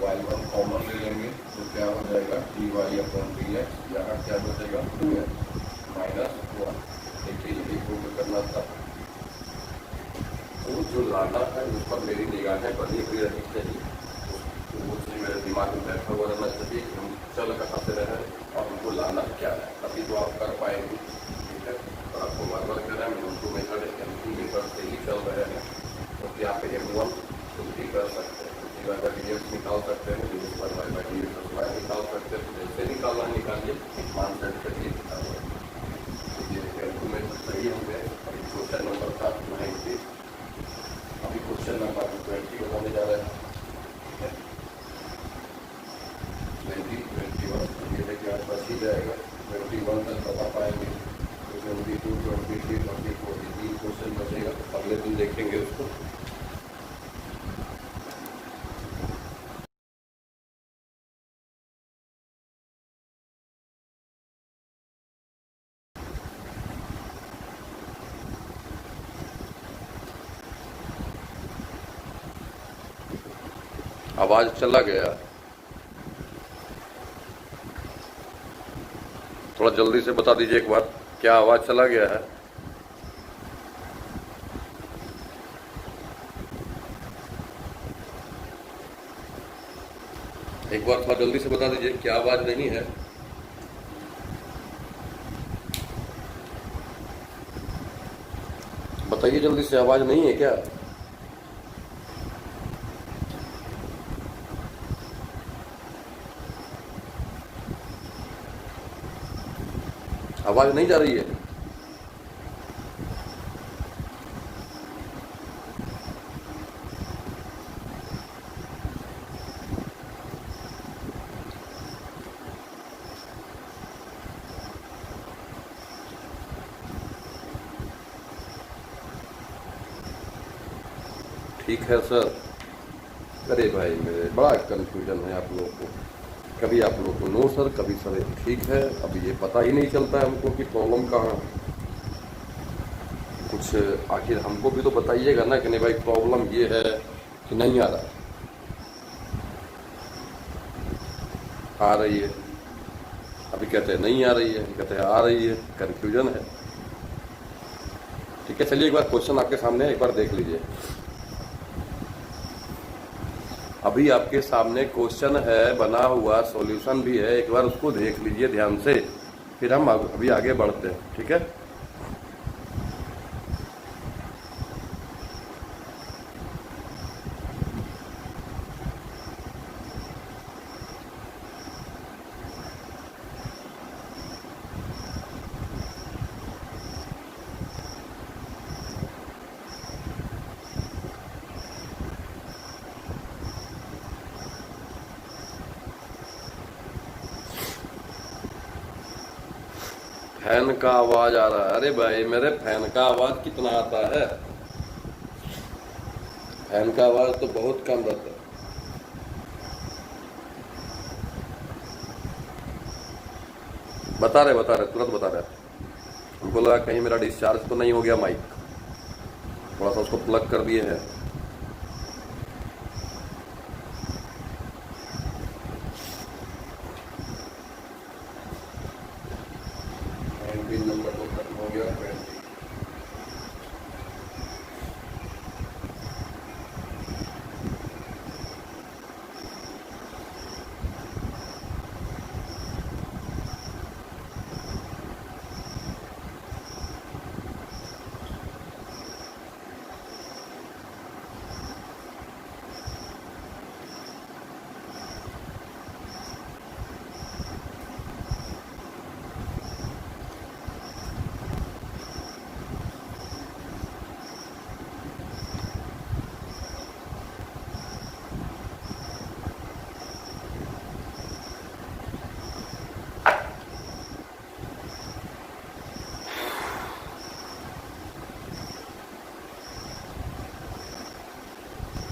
y1 common ले लेंगे तो क्या हो जाएगा d y upon d x, यहाँ क्या हो जाएगा 2x माइनस 1। देखिए यही प्रूव करना था, तो जो लाना है उस पर मेरी निगाहें बनी हुई रहनी चाहिए, तो वो चीज़ मेरे दिमाग में बैठा हुआ रहना चाहिए कि हम चल कहाँ से रहे और हमको लाना क्या है, तभी तो आप कर पाएंगे। ठीक है, और आपको बार बार कह रहा है उनको मेथड एमपी मेथड से ही चल रहे हैं, क्योंकि आप M1 खुद भी कर सकते हैं, क्योंकि अगर DX निकाल सकते हैं d square by by d x square निकाल सकते हैं, तो जैसे निकालना निकालिए मान सेट करिए, ये कैलकुलेट सही होंगे। क्वेश्चन आवाज चला गया, थोड़ा जल्दी से बता दीजिए एक बार, क्या आवाज चला गया है? एक बार थोड़ा जल्दी से बता दीजिए, क्या आवाज नहीं है? बताइए जल्दी से, आवाज नहीं है क्या? आवाज नहीं जा रही है? ठीक है सर। अरे भाई मेरे बड़ा कंफ्यूजन है आप लोगों को, कभी आप लोगों को नो सर, कभी सर ठीक है। अभी ये पता ही नहीं चलता है हमको कि प्रॉब्लम कहाँ है। कुछ आखिर हमको भी तो बताइएगा ना कि नहीं भाई प्रॉब्लम ये है कि नहीं आ रहा है। आ रही है, अभी कहते हैं नहीं आ रही है, कहते हैं आ रही है, कंफ्यूजन है। ठीक है, चलिए एक बार क्वेश्चन आपके सामने है, एक बार देख लीजिए। अभी आपके सामने क्वेश्चन है बना हुआ, सॉल्यूशन भी है, एक बार उसको देख लीजिए ध्यान से, फिर हम अभी आगे बढ़ते हैं। ठीक है, फैन का आवाज आ रहा है। अरे भाई मेरे फैन का आवाज कितना आता है? फैन का आवाज तो बहुत कम रहता है। बता रहे तुरंत बता रहे। हमको लगा कहीं मेरा डिस्चार्ज तो नहीं हो गया माइक, थोड़ा सा उसको प्लग कर दिए हैं। पिन नंबर तो खत्म हो गया।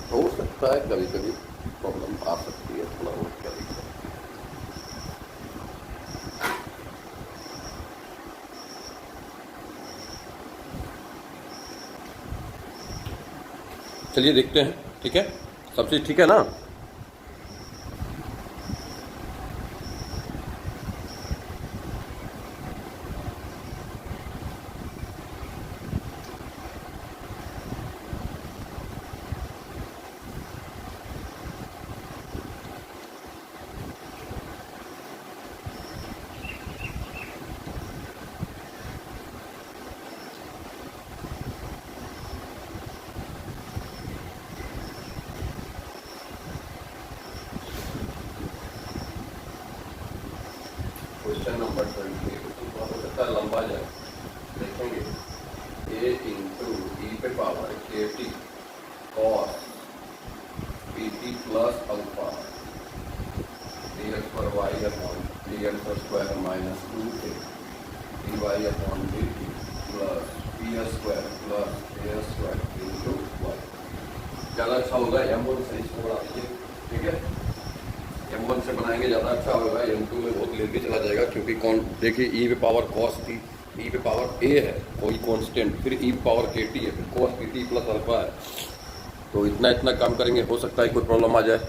हो सकता है कभी कभी प्रॉब्लम आ सकती है, थोड़ा बहुत कभी। चलिए देखते हैं। ठीक है, सब चीज ठीक है ना? क्वेश्चन नंबर 20 हो सकता है लंबा जाए, देखेंगे। ए इंटू ई पे पावर के t cos p t plus alpha d x पर y upon d x square minus 2a d y upon d t plus p square plus a square into y. ज़्यादा अच्छा होगा M1 से इसको बढ़ा दीजिए। ठीक है, M1 से बनाएंगे ज़्यादा अच्छा होगा, M2 में बहुत लेट भी चला जाएगा, क्योंकि कौन देखिए ई पे पावर कॉस थी, ई पे पावर ए है कोई कांस्टेंट, फिर ई पे पावर के टी है, फिर cos p t plus alpha है। तो इतना काम करेंगे, हो सकता है कोई प्रॉब्लम आ जाए।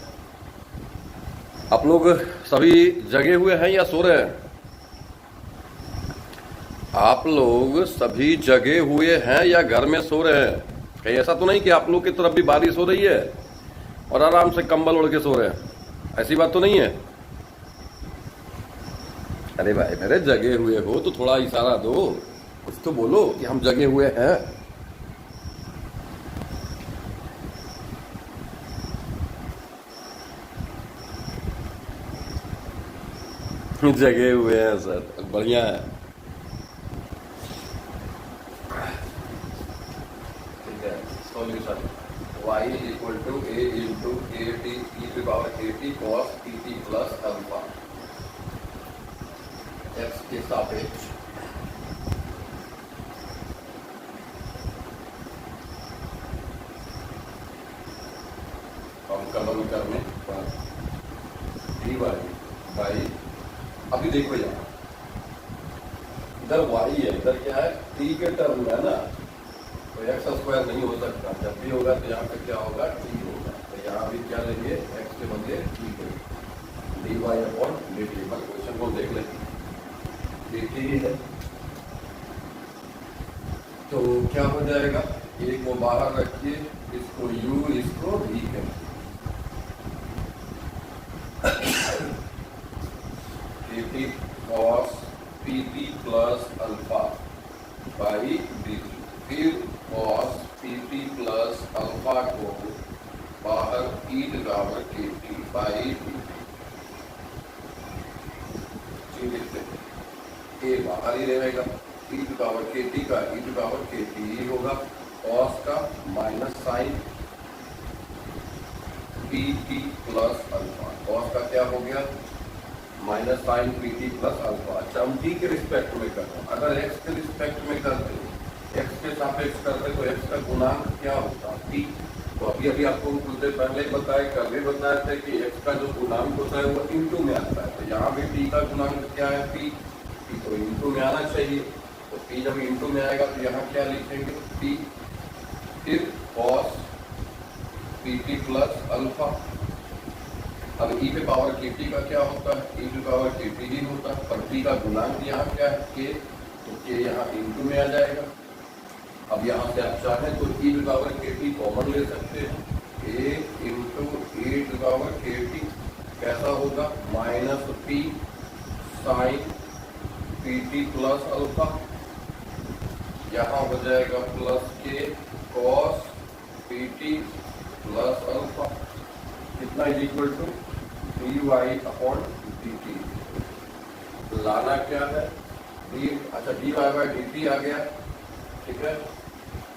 आप लोग सभी जगे हुए हैं या सो रहे हैं? आप लोग सभी जगे हुए हैं या घर में सो रहे हैं? कहीं ऐसा तो नहीं कि आप लोग की तरफ भी बारिश हो रही है और आराम से कंबल ओढ़ के सो रहे हैं? ऐसी बात तो नहीं है? अरे भाई मेरे, जगे हुए हो तो थोड़ा इशारा दो, कुछ तो बोलो कि हम जगे हुए हैं। जगे हुए हैं सर, बढ़िया है। ठीक है, solution y equal to a into k t e to power के t cos t t plus alpha x के सापेक्ष अवकलन करने पर डी वाई बाई, अभी देखो यहाँ इधर y है, इधर क्या है, t के टर्म है ना, तो एक्स स्क्वायर नहीं हो सकता। जब भी होगा तो यहाँ पे क्या होगा, t होगा। तो यहाँ भी क्या लेंगे, x के बदले t को, d y upon d t. बस क्वेश्चन को देख लेते, डी टी है तो क्या हो जाएगा, एक को बाहर रखिए, इसको u, इसको v करिए, t cos p t plus alpha by d t. फिर cos p t plus alpha को बाहर ई टू पावर के टी बाई डी टी लिखते हैं, ए बाहर ही रहेगा, ई टू पावर के टी का ई टू पावर के टी ही होगा, कॉस का minus sine p t plus alpha, cos का क्या हो गया, minus sine p t plus alpha. अच्छा, हम टी के रिस्पेक्ट में कर रहे हैं, अगर एक्स के रिस्पेक्ट में करते, एक्स के सापेक्ष करते तो एक्स का गुणांक क्या होता, टी। तो अभी अभी आपको कुछ देर पहले ही बताया, कल भी बताया था कि एक्स का जो गुणांक होता है वो इंटू में आता है। तो यहाँ भी टी का गुणांक क्या है, पी, टी तो इंटू में आना चाहिए। तो पी जब इंटू में आएगा तो यहाँ क्या लिखेंगे, टी, फिर cos p t plus alpha. अब ई पे पावर के टी का क्या होता है, ई पे पावर के टी ही होता है, पर टी का गुणांक यहाँ क्या है, के, तो के यहाँ इंटू में आ जाएगा। अब यहाँ से आप चाहें तो ई पे पावर के टी कॉमन ले सकते हैं, ए इंटू ई पे पावर के टी कैसा होगा, minus p sine p t plus alpha, यहाँ हो जाएगा plus k cos p t plus alpha, कितना is equal to d y upon d t. लाना क्या है, डी, अच्छा d y by d t आ गया, ठीक है,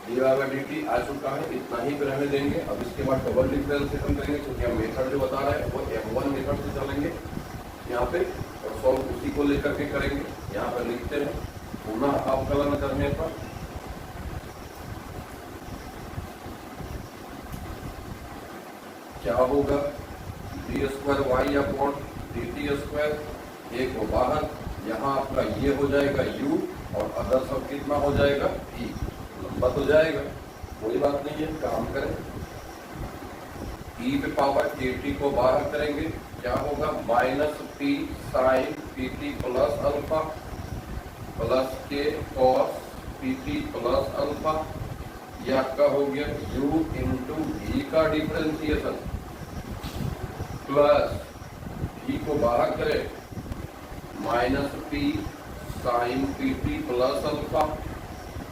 d y by d t आ चुका है, इतना ही रहने देंगे। अब इसके बाद डबल डिफरेंशिएशन करेंगे, क्योंकि हम मेथड जो बता रहे हैं वो M1 मेथड से चलेंगे यहाँ पे, और सॉल्व उसी को लेकर के करेंगे। यहाँ पर लिखते हैं पुनः अवकलन करने पर क्या होगा, d square y upon d t square, एक को बाहर, यहाँ आपका ये हो जाएगा u और अदर सब कितना हो जाएगा, e, लंबा तो जाएगा, कोई बात नहीं है, काम करें। e पे पावर के टी को बाहर करेंगे, क्या होगा, minus p sine p t plus alpha plus k cos p t plus alpha, ये आपका हो गया u इंटू वी का डिफरेंशिएशन प्लस वी को बाहर करें, minus p sine p t plus alpha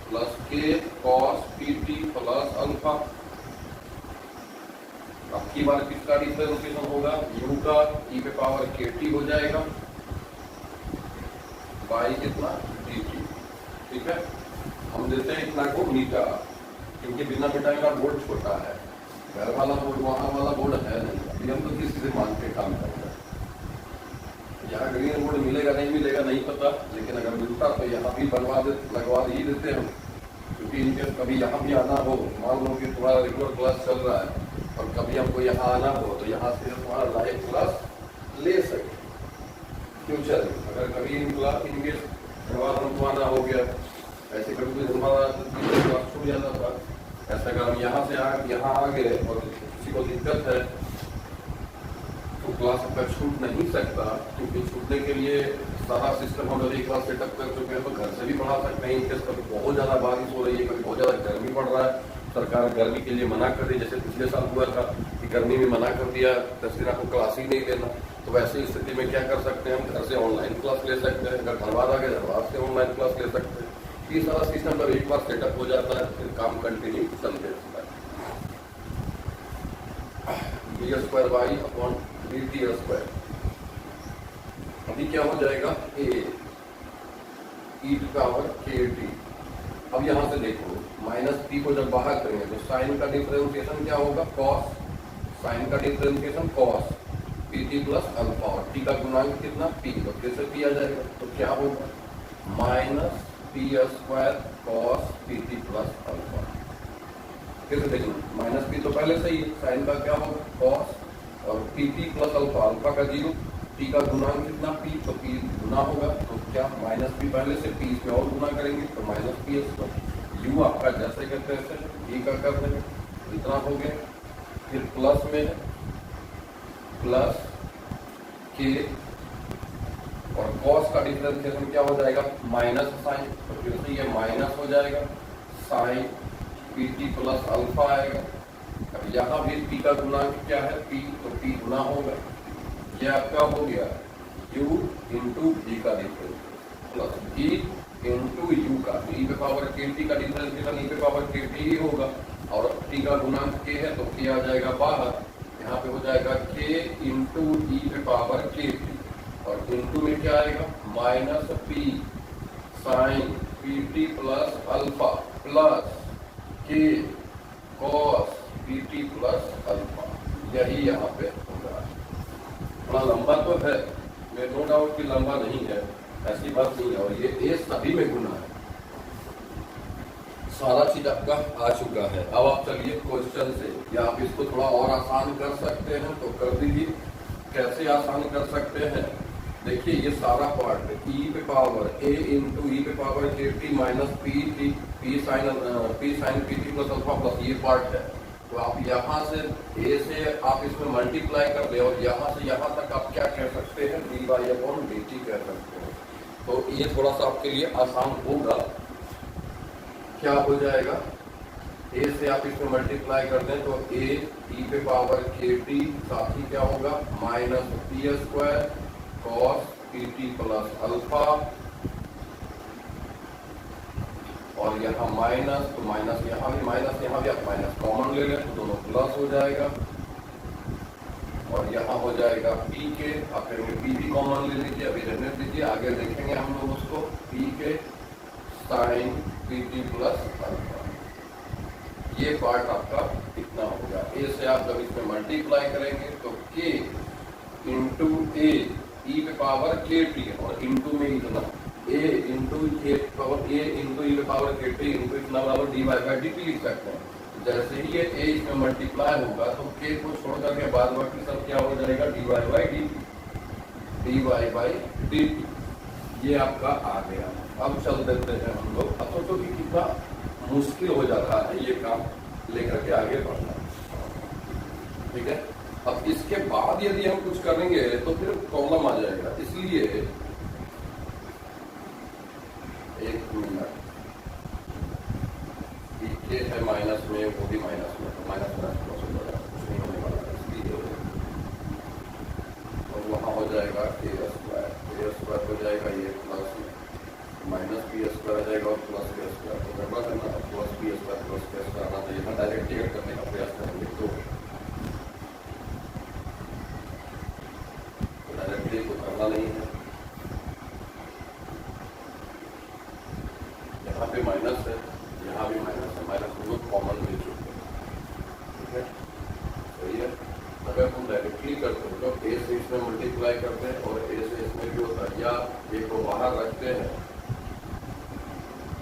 plus k cos p t plus alpha. अब की बार किसका डिफरेंशिएशन होगा, u का e पे पावर के टी हो जाएगा बाई कितना डी टी, ठीक है। हम देते हैं इतना को मीटर, क्योंकि बिना मिटाई का बोर्ड छोटा है, घर वाला बोर्ड वहां वाला बोर्ड है नहीं, अभी हम तो किसी से मान के काम कर रहे हैं। यहाँ ग्रीन बोर्ड मिलेगा नहीं पता, लेकिन अगर मिलता तो यहाँ भी लगवा ही देते हम, क्योंकि इनके कभी यहाँ भी आना हो, मान लो कि तुम्हारा रेगुलर क्लास चल रहा है और कभी हमको यहाँ आना हो तो यहाँ से तुम्हारा लाइव क्लास ले सके फ्यूचर में। अगर कभी इनके व्यवहार हमको आना हो गया, ऐसे कभी हमारा क्लास छूट जाता था, ऐसा अगर हम यहाँ से यहाँ आ गए और किसी को दिक्कत है तो क्लास का छूट नहीं सकता, क्योंकि छूटने के लिए सारा सिस्टम हम लोग एक बार सेटअप कर चुके हैं, तो घर से भी पढ़ा सकते हैं। इनकेस कभी बहुत ज़्यादा बारिश हो रही है, कभी बहुत ज़्यादा गर्मी पड़ रहा है, सरकार गर्मी के लिए मना कर दी, जैसे पिछले साल हुआ था कि गर्मी में मना कर दिया, 10 दिन आपको क्लास ही नहीं देना, तो वैसी स्थिति में क्या कर सकते हैं, हम घर से ऑनलाइन क्लास ले सकते हैं। अगर घर बार आ गए, घर बार से ऑनलाइन क्लास ले सकते हैं। ये सारा सिस्टम जब एक बार सेटअप हो जाता है, फिर काम कंटिन्यू चलते रहता है। B square y upon b t square, अभी क्या हो जाएगा, ए ई टू पावर के टी। अब यहां से देखो, माइनस पी को जब बाहर करेंगे तो साइन का डिफरेंशिएशन क्या होगा, कॉस, साइन का differentiation cos p t plus alpha, और टी का गुणांक कितना, पी, तो कैसे पी आ जाएगा, तो क्या होगा, minus P square cos p t plus alpha. कैसे देखो, माइनस पी तो पहले से ही, साइन का क्या होगा, कॉस, और P t plus alpha, alpha का 0, टी का गुणांक कितना, पी, तो पी गुना होगा, तो क्या माइनस पी पहले से, पी इसमें और गुना करेंगे तो माइनस पी स्क्वायर, यू आपका जैसे कहते हैं ऐसे ई का कर देंगे, इतना हो गया। फिर प्लस में प्लस के, और कॉस का डिफरेंशिएशन क्या हो जाएगा, माइनस साइन, तो फिर से ये माइनस हो जाएगा, sine p t plus alpha आएगा। अब यहाँ भी पी का गुणांक क्या है, पी, तो पी गुना होगा, ये आपका हो गया u इंटू v का difference plus v into u का, e पे पावर के टी का डिफरेंशिएशन e पे पावर के टी ही होगा, और t का गुणांक k है तो k आ जाएगा बाहर, यहाँ पे हो जाएगा k इंटू e पे पावर के टी, और इंटू में क्या आएगा, minus p sine p t plus alpha plus k cos p t plus alpha, यही यहाँ पे होगा। थोड़ा लंबा तो है, मैं नो डाउट कि लंबा नहीं है, ऐसी बात नहीं है, और ये ए सभी में गुना है, सारा चीज आपका आ चुका है। अब आप चलिए क्वेश्चन से, या आप इसको थोड़ा और आसान कर सकते हैं तो कर दीजिए। कैसे आसान कर सकते हैं, देखिए ये सारा पार्ट ई पे पावर ए इंटू ई पे पावर के t minus p sine p t plus alpha plus ये पार्ट है, तो आप यहाँ से ए से आप इसमें मल्टीप्लाई कर दे, और यहाँ से यहाँ तक आप क्या कह सकते हैं, d y upon d t कह सकते हैं। तो ये थोड़ा सा आपके लिए आसान होगा। क्या हो जाएगा, ए से आप इसमें मल्टीप्लाई कर दें तो ए ई पे पावर के टी, साथ ही क्या होगा, minus P square cos p t plus alpha, और यहाँ माइनस, तो माइनस यहाँ भी आप माइनस कॉमन ले लें तो दोनों प्लस हो जाएगा, और यहाँ हो जाएगा पी के, आप फिर पी भी कॉमन ले लीजिए, अभी रहने दीजिए, आगे देखेंगे हम लोग उसको, पी के sine p t plus alpha, ये पार्ट आपका कितना होगा। ए से आप जब इसमें मल्टीप्लाई करेंगे तो के इंटू ए ई पे पावर के टी, और इंटू में इतना a into a power a into e पे पावर के टी इंटू इतना बराबर d y by d t लिख सकते हैं। जैसे ही ये ए इसमें मल्टीप्लाई होगा तो के को छोड़ करके बाद बाकी सब क्या हो जाएगा, d y by d t, d y by d t, ये आपका आ गया। अब चल देते हैं हम लोग, अब सोचो कि कितना मुश्किल हो जाता है ये काम लेकर के आगे बढ़ना, ठीक है। अब इसके बाद यदि हम कुछ करेंगे तो फिर प्रॉब्लम आ जाएगा, इसलिए एक मिनट, ये है माइनस में, वो भी माइनस में, तो माइनस प्लस हो जाएगा, कुछ नहीं होने वाला, इसलिए और वहाँ हो जाएगा ए स्क्वायर हो जाएगा, ये प्लस में माइनस पी स्क्वायर आ जाएगा और प्लस पी स्क्वायर, तो गड़बड़ करना, प्लस पी स्क्वायर आना चाहिए था, डायरेक्ट टिकट करने का प्रयास करेंगे तो डायरेक्टली तो करना नहीं है। यहाँ पे माइनस है, यहाँ भी माइनस है, माइनस दोनों कॉमन ले चुके हैं, ठीक है, सही है। अगर हम डायरेक्टली करते हैं तो ए से इसमें मल्टीप्लाई करते हैं और ए से इसमें भी होता है, या ए को बाहर रखते हैं,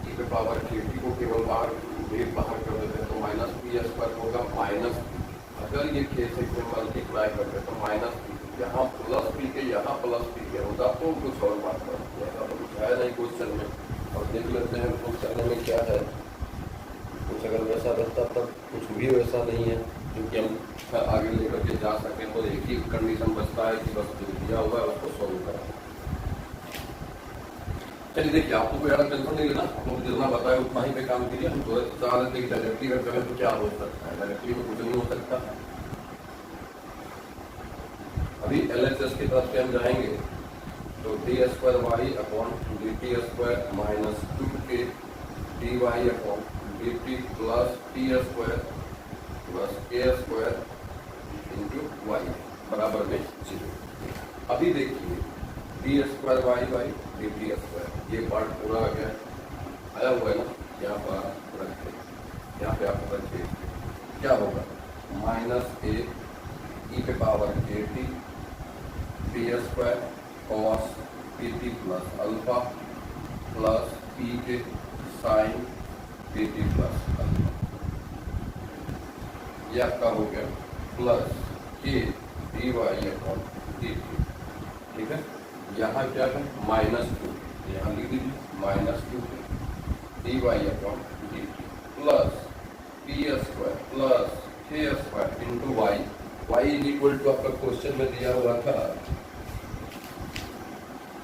ई पे पावर के टी को केवल बाहर कर देते हैं तो माइनस पी स्क्वायर होगा, माइनस अगर ये के से इसमें मल्टीप्लाई करते हैं तो माइनस यहाँ प्लस पी के, यहाँ प्लस पी के होगा, तो कुछ और बात करते हैं, तो कुछ है नहीं क्वेश्चन में, और देख लेते हैं क्वेश्चन में क्या है। कुछ अगर वैसा रहता तब, कुछ भी वैसा नहीं है, क्योंकि हम आगे लेकर के जा सकें तो एक ही कंडीशन बचता है कि बस जो दिया हुआ है उसको सॉल्व करें। चलिए देखिए, आपको कोई ज़्यादा टेंशन नहीं लेना, आपको जितना बताया उतना ही पे काम कीजिए। हम थोड़ा चाह रहे थे कि डायरेक्टली अगर करें तो क्या हो सकता है, डायरेक्टली में कुछ नहीं हो सकता। अभी LHS की तरफ से हम जाएंगे तो d² upon dt² minus 2k dy upon dt plus t² plus k² into y बराबर में 0। अभी देखिए d² बाई dt², ये पार्ट पूरा आ गया, आया हुआ है ना, यहाँ पर रखे, यहाँ पे आप रखिए, क्या होगा माइनस a e पे power kt t² cos pt plus alpha plus p के साइन pt प्लस अल्फा, ये आपका हो गया plus k dy upon dt। ठीक है, यहाँ क्या है -2, यहाँ लिख दीजिए -2 dy upon dt plus p² plus k² into y। y is equal to आपका क्वेश्चन में दिया हुआ था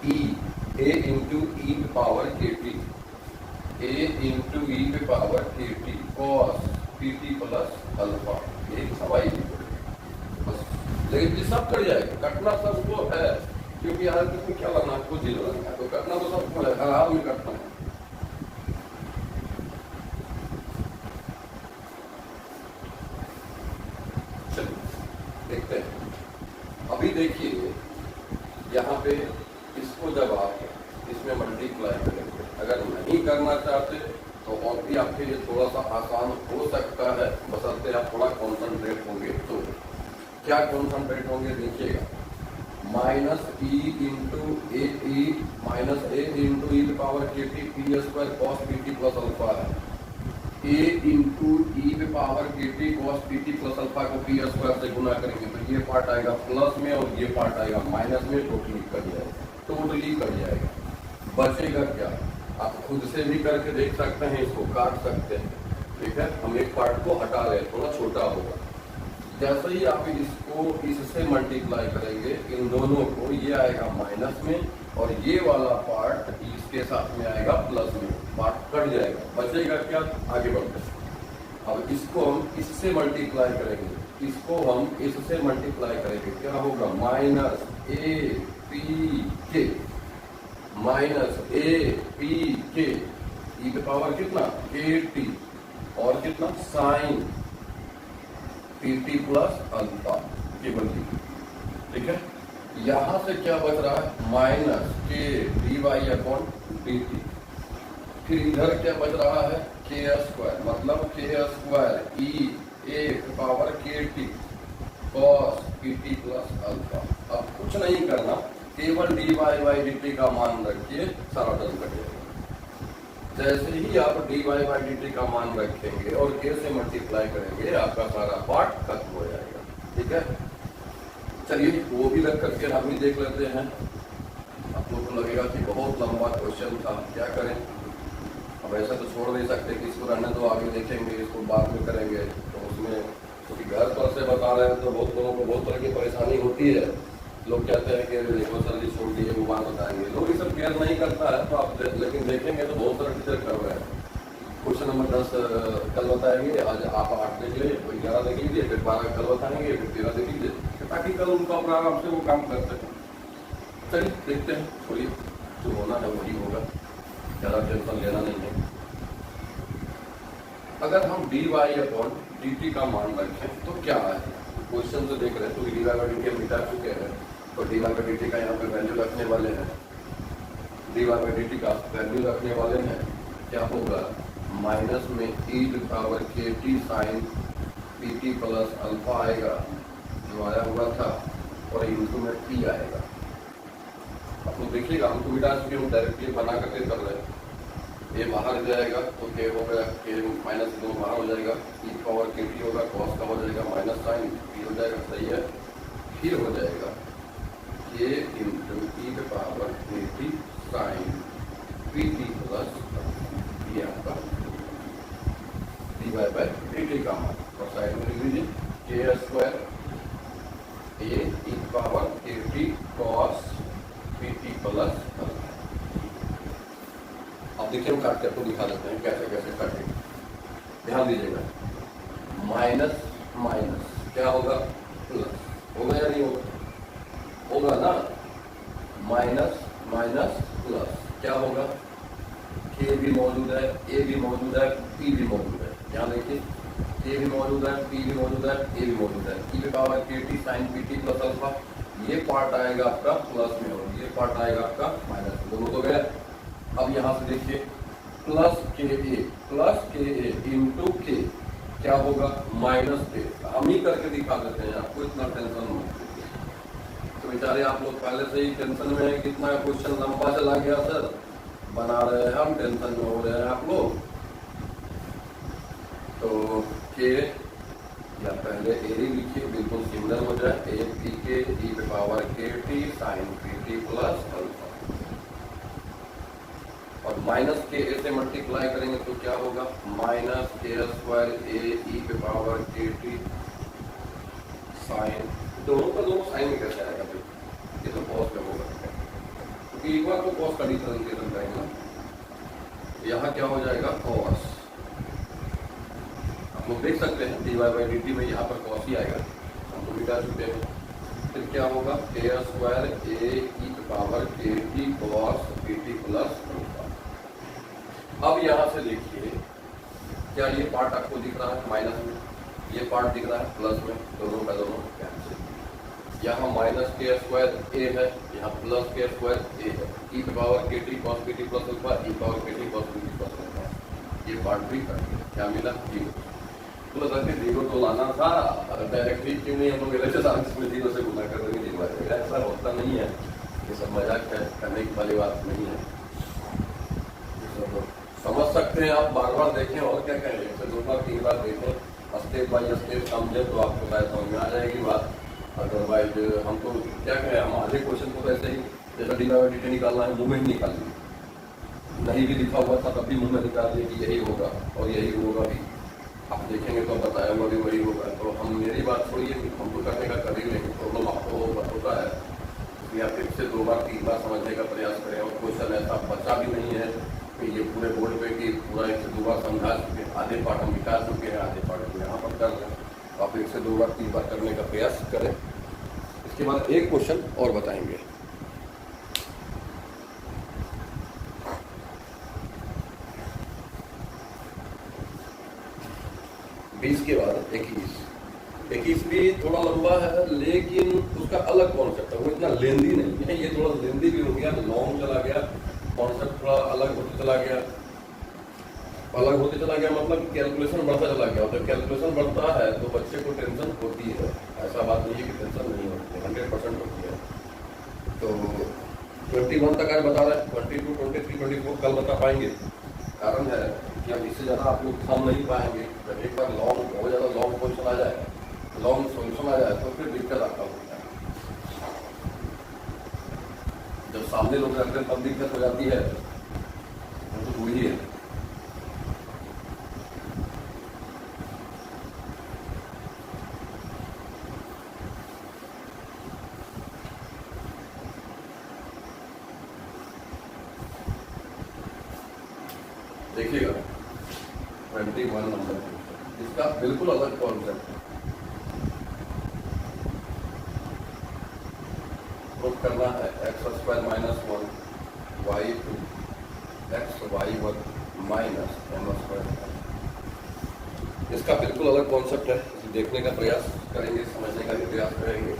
a इंटू ई पे power kt, a into e पे power kt cos pt plus alpha, ये y बस। लेकिन ये सब कर जाएगा, कटना सबको है, क्योंकि यहाँ तक क्या लगना है, कुछ जीरो लगना है, तो कटना तो सबको है, हर हाल में कटना है। चलिए देखते हैं। अभी देखिए यहाँ पे इसको जब आप इसमें मल्टीप्लाई करेंगे, अगर नहीं करना चाहते तो और भी आपके लिए थोड़ा सा आसान हो सकता है, बशर्ते आप थोड़ा कॉन्सेंट्रेट होंगे। तो क्या कॉन्सेंट्रेट होंगे, देखिएगा माइनस ई इंटू ए माइनस ए इंटू ई पे power kt p² cos pt plus alpha है, a इंटू ई पे power kt cos pt plus alpha को p² से गुना करेंगे तो ये पार्ट आएगा प्लस में और ये पार्ट आएगा माइनस में, टोटली कट जाएगा। बचेगा क्या, आप खुद से भी करके देख सकते हैं, इसको काट सकते हैं। ठीक है, हम एक पार्ट को हटा रहे हैं, थोड़ा छोटा होगा। जैसे ही आप इसको इससे मल्टीप्लाई करेंगे, इन दोनों को, ये आएगा माइनस में और ये वाला पार्ट इसके साथ में आएगा प्लस में, पार्ट कट जाएगा। बचेगा क्या, आगे बढ़ते हैं। अब इसको हम इससे मल्टीप्लाई करेंगे, इसको हम इससे मल्टीप्लाई करेंगे, क्या होगा माइनस ए पी के माइनस ए पी के ई पे पावर कितना के टी और कितना साइन pt प्लस अल्फा केवल टी। ठीक है, यहां से क्या बच रहा है माइनस के dy अपॉन dt, फिर इधर क्या बच रहा है k² मतलब k² ई ए पावर के T cos pt plus alpha. अब कुछ नहीं करना, केवल dy बाई dt का मान रखिए, सारा टर्म कट जाएगा। जैसे ही आप dy बाई dt का मान रखेंगे और k से मल्टीप्लाई करेंगे, आपका सारा पार्ट खत्म हो जाएगा। ठीक है, चलिए वो भी रख करके हम भी देख लेते हैं। आपको तो लगेगा कि बहुत लंबा क्वेश्चन था, क्या करें, अब ऐसा तो छोड़ नहीं सकते कि इसको रहने दो, आगे देखेंगे, इसको बाद में करेंगे। तो उसमें क्योंकि घर पर से बता रहे हैं तो बहुत लोगों को बहुत तरह की परेशानी होती है। लोग कहते हैं कि देखो जल्दी छोड़ दिए, वो बात बताएंगे, लोग ये सब केयर नहीं करता है। तो आप लेकिन देखेंगे तो बहुत सारे टीचर कर रहे हैं। क्वेश्चन नंबर 10 कल बताएंगे, आज आप 8 देख लीजिए, कोई 11 देख लीजिए, फिर 12 कल बताएंगे, फिर 13 देख लीजिए, ताकि कल उनका आराम से वो काम कर सकें। चलिए देखते हैं, थोड़ी जो होना है वही होगा, ज़्यादा टेंशन लेना नहीं है। अगर हम dy अपॉन dt का मान रखें तो क्या है, क्वेश्चन से देख रहे हैं तो dy बाई dt हम मिटा चुके हैं, तो dy बाई dt का यहाँ पे वैल्यू रखने वाले हैं, dy बाई dt का वैल्यू रखने वाले हैं। क्या होगा माइनस में e टू पावर kt साइन pt प्लस अल्फा आएगा, जो आया हुआ था, और इंटू में p आएगा। आप लोग देखिएगा, हमको मिटा चुके, हम डायरेक्टली बना करके कर रहे हैं। ये बाहर जाएगा तो k हो गया, k माइनस 2 बाहर हो जाएगा, e पावर kt होगा, cos का हो जाएगा माइनस साइन p हो जाएगा, सही है। फिर हो जाएगा k इंटू ई पे पावर kt साइन pt प्लस ये आपका dy बाई dt का मान, और साइड में लिख लीजिए पावर के t cos p t plus. अब देखिए हम काट के आपको दिखा देते हैं कैसे कैसे काटेंगे। ध्यान दीजिएगा, माइनस माइनस क्या होगा, प्लस होगा या नहीं होगा, होगा ना। माइनस माइनस प्लस क्या होगा, के भी मौजूद है, ए भी मौजूद है, पी भी मौजूद है। यहाँ देखिए ए भी मौजूद है, पी भी मौजूद है, ए भी मौजूद है। ई पे पावर के t sine p t plus alpha, ये पार्ट आएगा आपका प्लस में और ये पार्ट आएगा आपका माइनस में, दोनों तो गए। अब यहाँ से देखिए प्लस के ए इंटू के क्या होगा, माइनस के। हम ही करके दिखा देते हैं, आपको इतना टेंशन मत लीजिए। तो बेचारे आप लोग पहले से ही टेंशन में है, कितना क्वेश्चन लंबा चला गया सर, बना रहे हैं हम, टेंशन में हो रहे हैं आप लोग। तो के या पहले ए ही लिखिए, बिल्कुल सिमिलर हो जाए, ए पी के ई पे पावर के t sine p t plus alpha, और माइनस के ए से मल्टीप्लाई करेंगे तो क्या होगा, माइनस के स्क्वायर ए ई पे पावर के टी साइन, दोनों का दोनों साइन में कैसे आएगा भाई, ये तो कॉस में होगा, क्योंकि एक बार तो कॉस का डिफरेंशिएशन करेंगे, यहाँ क्या हो जाएगा कॉस। आप लोग देख सकते हैं d y by d t में यहाँ पर कॉस ही आएगा, हम लोग मिटा चुके हैं। फिर क्या होगा, के स्क्वायर ए ई पे पावर के t cos p t plus alpha. अब यहाँ से देखिए, क्या ये पार्ट आपको दिख रहा है माइनस में, ये पार्ट दिख रहा है प्लस में, दोनों का दोनों कैंसिल। यहाँ माइनस के स्क्वायर ए है, यहाँ प्लस के स्क्वायर ए है, ई पे पावर के t cos p t plus alpha, e power के t cos p t plus alpha, ये पार्ट भी कर दिया। क्या मिला, जीरो। तो सर जीरो तो लाना था, डायरेक्टली क्यों नहीं हम लोग एलएचएस आर्ट्स में जीरो से गुना कर देंगे, जीरो आएगा, ऐसा होता नहीं है, ये सब मजाक है, करने की वाली बात नहीं है। समझ सकते हैं आप, बार बार देखें और क्या कहें, जैसे 2 बार 3 बार देखें, स्टेप बाई स्टेप समझे तो आपको शायद समझ में आ जाएगी बात। अदरवाइज हम तो क्या कहें, हम आधे क्वेश्चन को ऐसे ही जैसा डी वाई डी टी निकालना है मुंह में ही निकाल दिए, नहीं भी लिखा हुआ था तब भी मुंह में निकाल दिए कि यही होगा और यही होगा भी, आप देखेंगे तो बताया हुआ भी वही होगा। तो हम मेरी बात छोड़िए, हम तो करने का कर ही लेंगे, प्रॉब्लम आपको होता है, या फिर से 2 बार 3 बार समझने का प्रयास करें। और क्वेश्चन ऐसा बचा भी नहीं है कि ये पूरे बोर्ड पे कि पूरा 1 से 2 बार समझा चुके हैं, आधे पार्ट हम मिटा चुके हैं, आधे पार्ट यहाँ पर कर रहे हैं। तो आप 1 से 2 बार 3 बार करने का प्रयास करें। इसके बाद एक क्वेश्चन और बताएंगे। बीस के बाद 21 भी थोड़ा लंबा है, लेकिन उसका अलग कॉन्सेप्ट है, वो इतना लेंदी नहीं है, ये थोड़ा लेंदी भी हो गया, लॉन्ग चला गया, कॉन्सेप्ट थोड़ा अलग होते चला गया, मतलब कैलकुलेशन बढ़ता चला गया। तो कैलकुलेशन बढ़ता है तो बच्चे को टेंशन होती है, ऐसा बात नहीं है कि टेंशन नहीं होती है, 100% होती है। तो 21 तक आज बता रहे हैं, 22, 23, 24 कल बता पाएंगे। कारण है कि अब इससे ज़्यादा आप लोग थम नहीं पाएंगे। जब एक बार लॉन्ग बहुत ज़्यादा लॉन्ग क्वेश्चन आ जाए, लॉन्ग सोल्यूशन आ जाए तो फिर दिक्कत आता होता है। जब सामने लोग रहते हैं तब दिक्कत हो जाती है, वो तो वही है। देखिएगा 21 नंबर, इसका बिल्कुल अलग कॉन्सेप्ट है। प्रूफ करना है x square minus 1 y 2 x y 1 minus m square. इसका बिल्कुल अलग कॉन्सेप्ट है, देखने का प्रयास करेंगे, समझने का भी प्रयास करेंगे।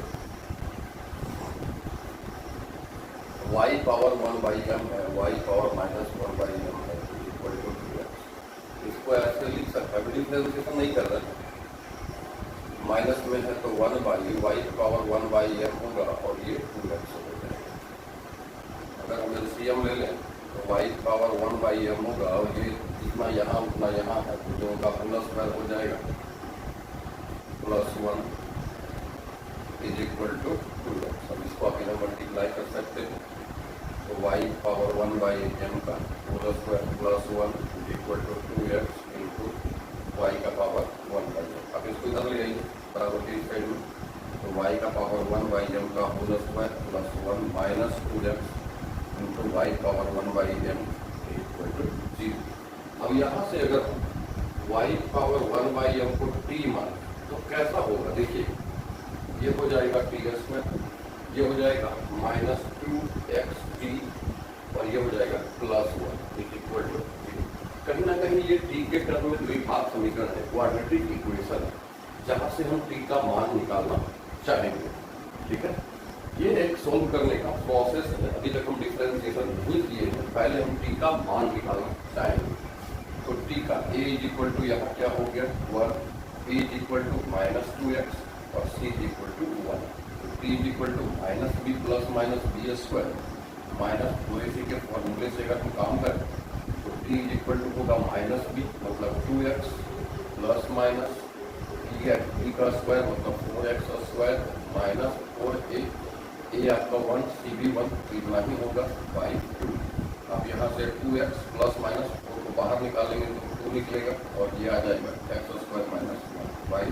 वाई पावर 1 बाई एम है, y power minus 1 by m है, इक्वल टू 2x। इसको ऐसे लिख सकता है, डिफरेंशिएशन नहीं कर रहा, माइनस में है तो 1 by y power 1 by m होगा और ये 2x हो जाएगा। अगर हम एलसीएम ले लें तो वाई पावर 1 बाई एम होगा और ये जितना यहाँ उतना यहाँ है, तो दोनों का प्लस स्क्वायर हो जाएगा, +1 इज इक्वल टू 2x। अब इसको आप इधर मल्टीप्लाई कर सकते हैं, तो वाई पावर 1 बाई एम का whole square +1 is equal to 2x into y का पावर 1 बाई एम। अब इसको इधर ले आइए बराबर की साइड में, तो y का पावर 1 बाई एम का whole square plus 1 minus 2x into y power 1 by m equal to 0। अब यहाँ से अगर y पावर 1 बाई एम को t मान तो कैसा होगा, देखिए ये हो जाएगा टी स्क्वायर, ये हो जाएगा माइनस 2xt और ये हो जाएगा प्लस 1 इक्वल टू 0। कहीं ना कहीं ये t के टर्म में द्विघात समीकरण है, क्वाड्रेटिक इक्वेशन है, जहाँ से हम t का मान निकालना चाहेंगे। ठीक है, ये एक सोल्व करने का प्रोसेस है। अभी तक हम डिफरेंशिएशन नहीं किए हैं, पहले हम t का मान निकालना चाहेंगे। तो t का a इज इक्वल टू यहाँ क्या हो गया 1, b is equal to minus 2x और c इज इक्वल टू 1। तो t is equal to minus b plus minus b square minus 2ac के फॉर्मूले से अगर हम काम करें तो t इज इक्वल टू होगा माइनस बी मतलब 2x प्लस माइनस b का स्क्वायर मतलब 4x square minus 4a, a आपका 1, c भी 1 इतना ही होगा बाई 2। अब यहाँ से 2x प्लस माइनस 4 को बाहर निकालेंगे तो 2 निकलेगा और ये आ जाएगा x square minus 1 by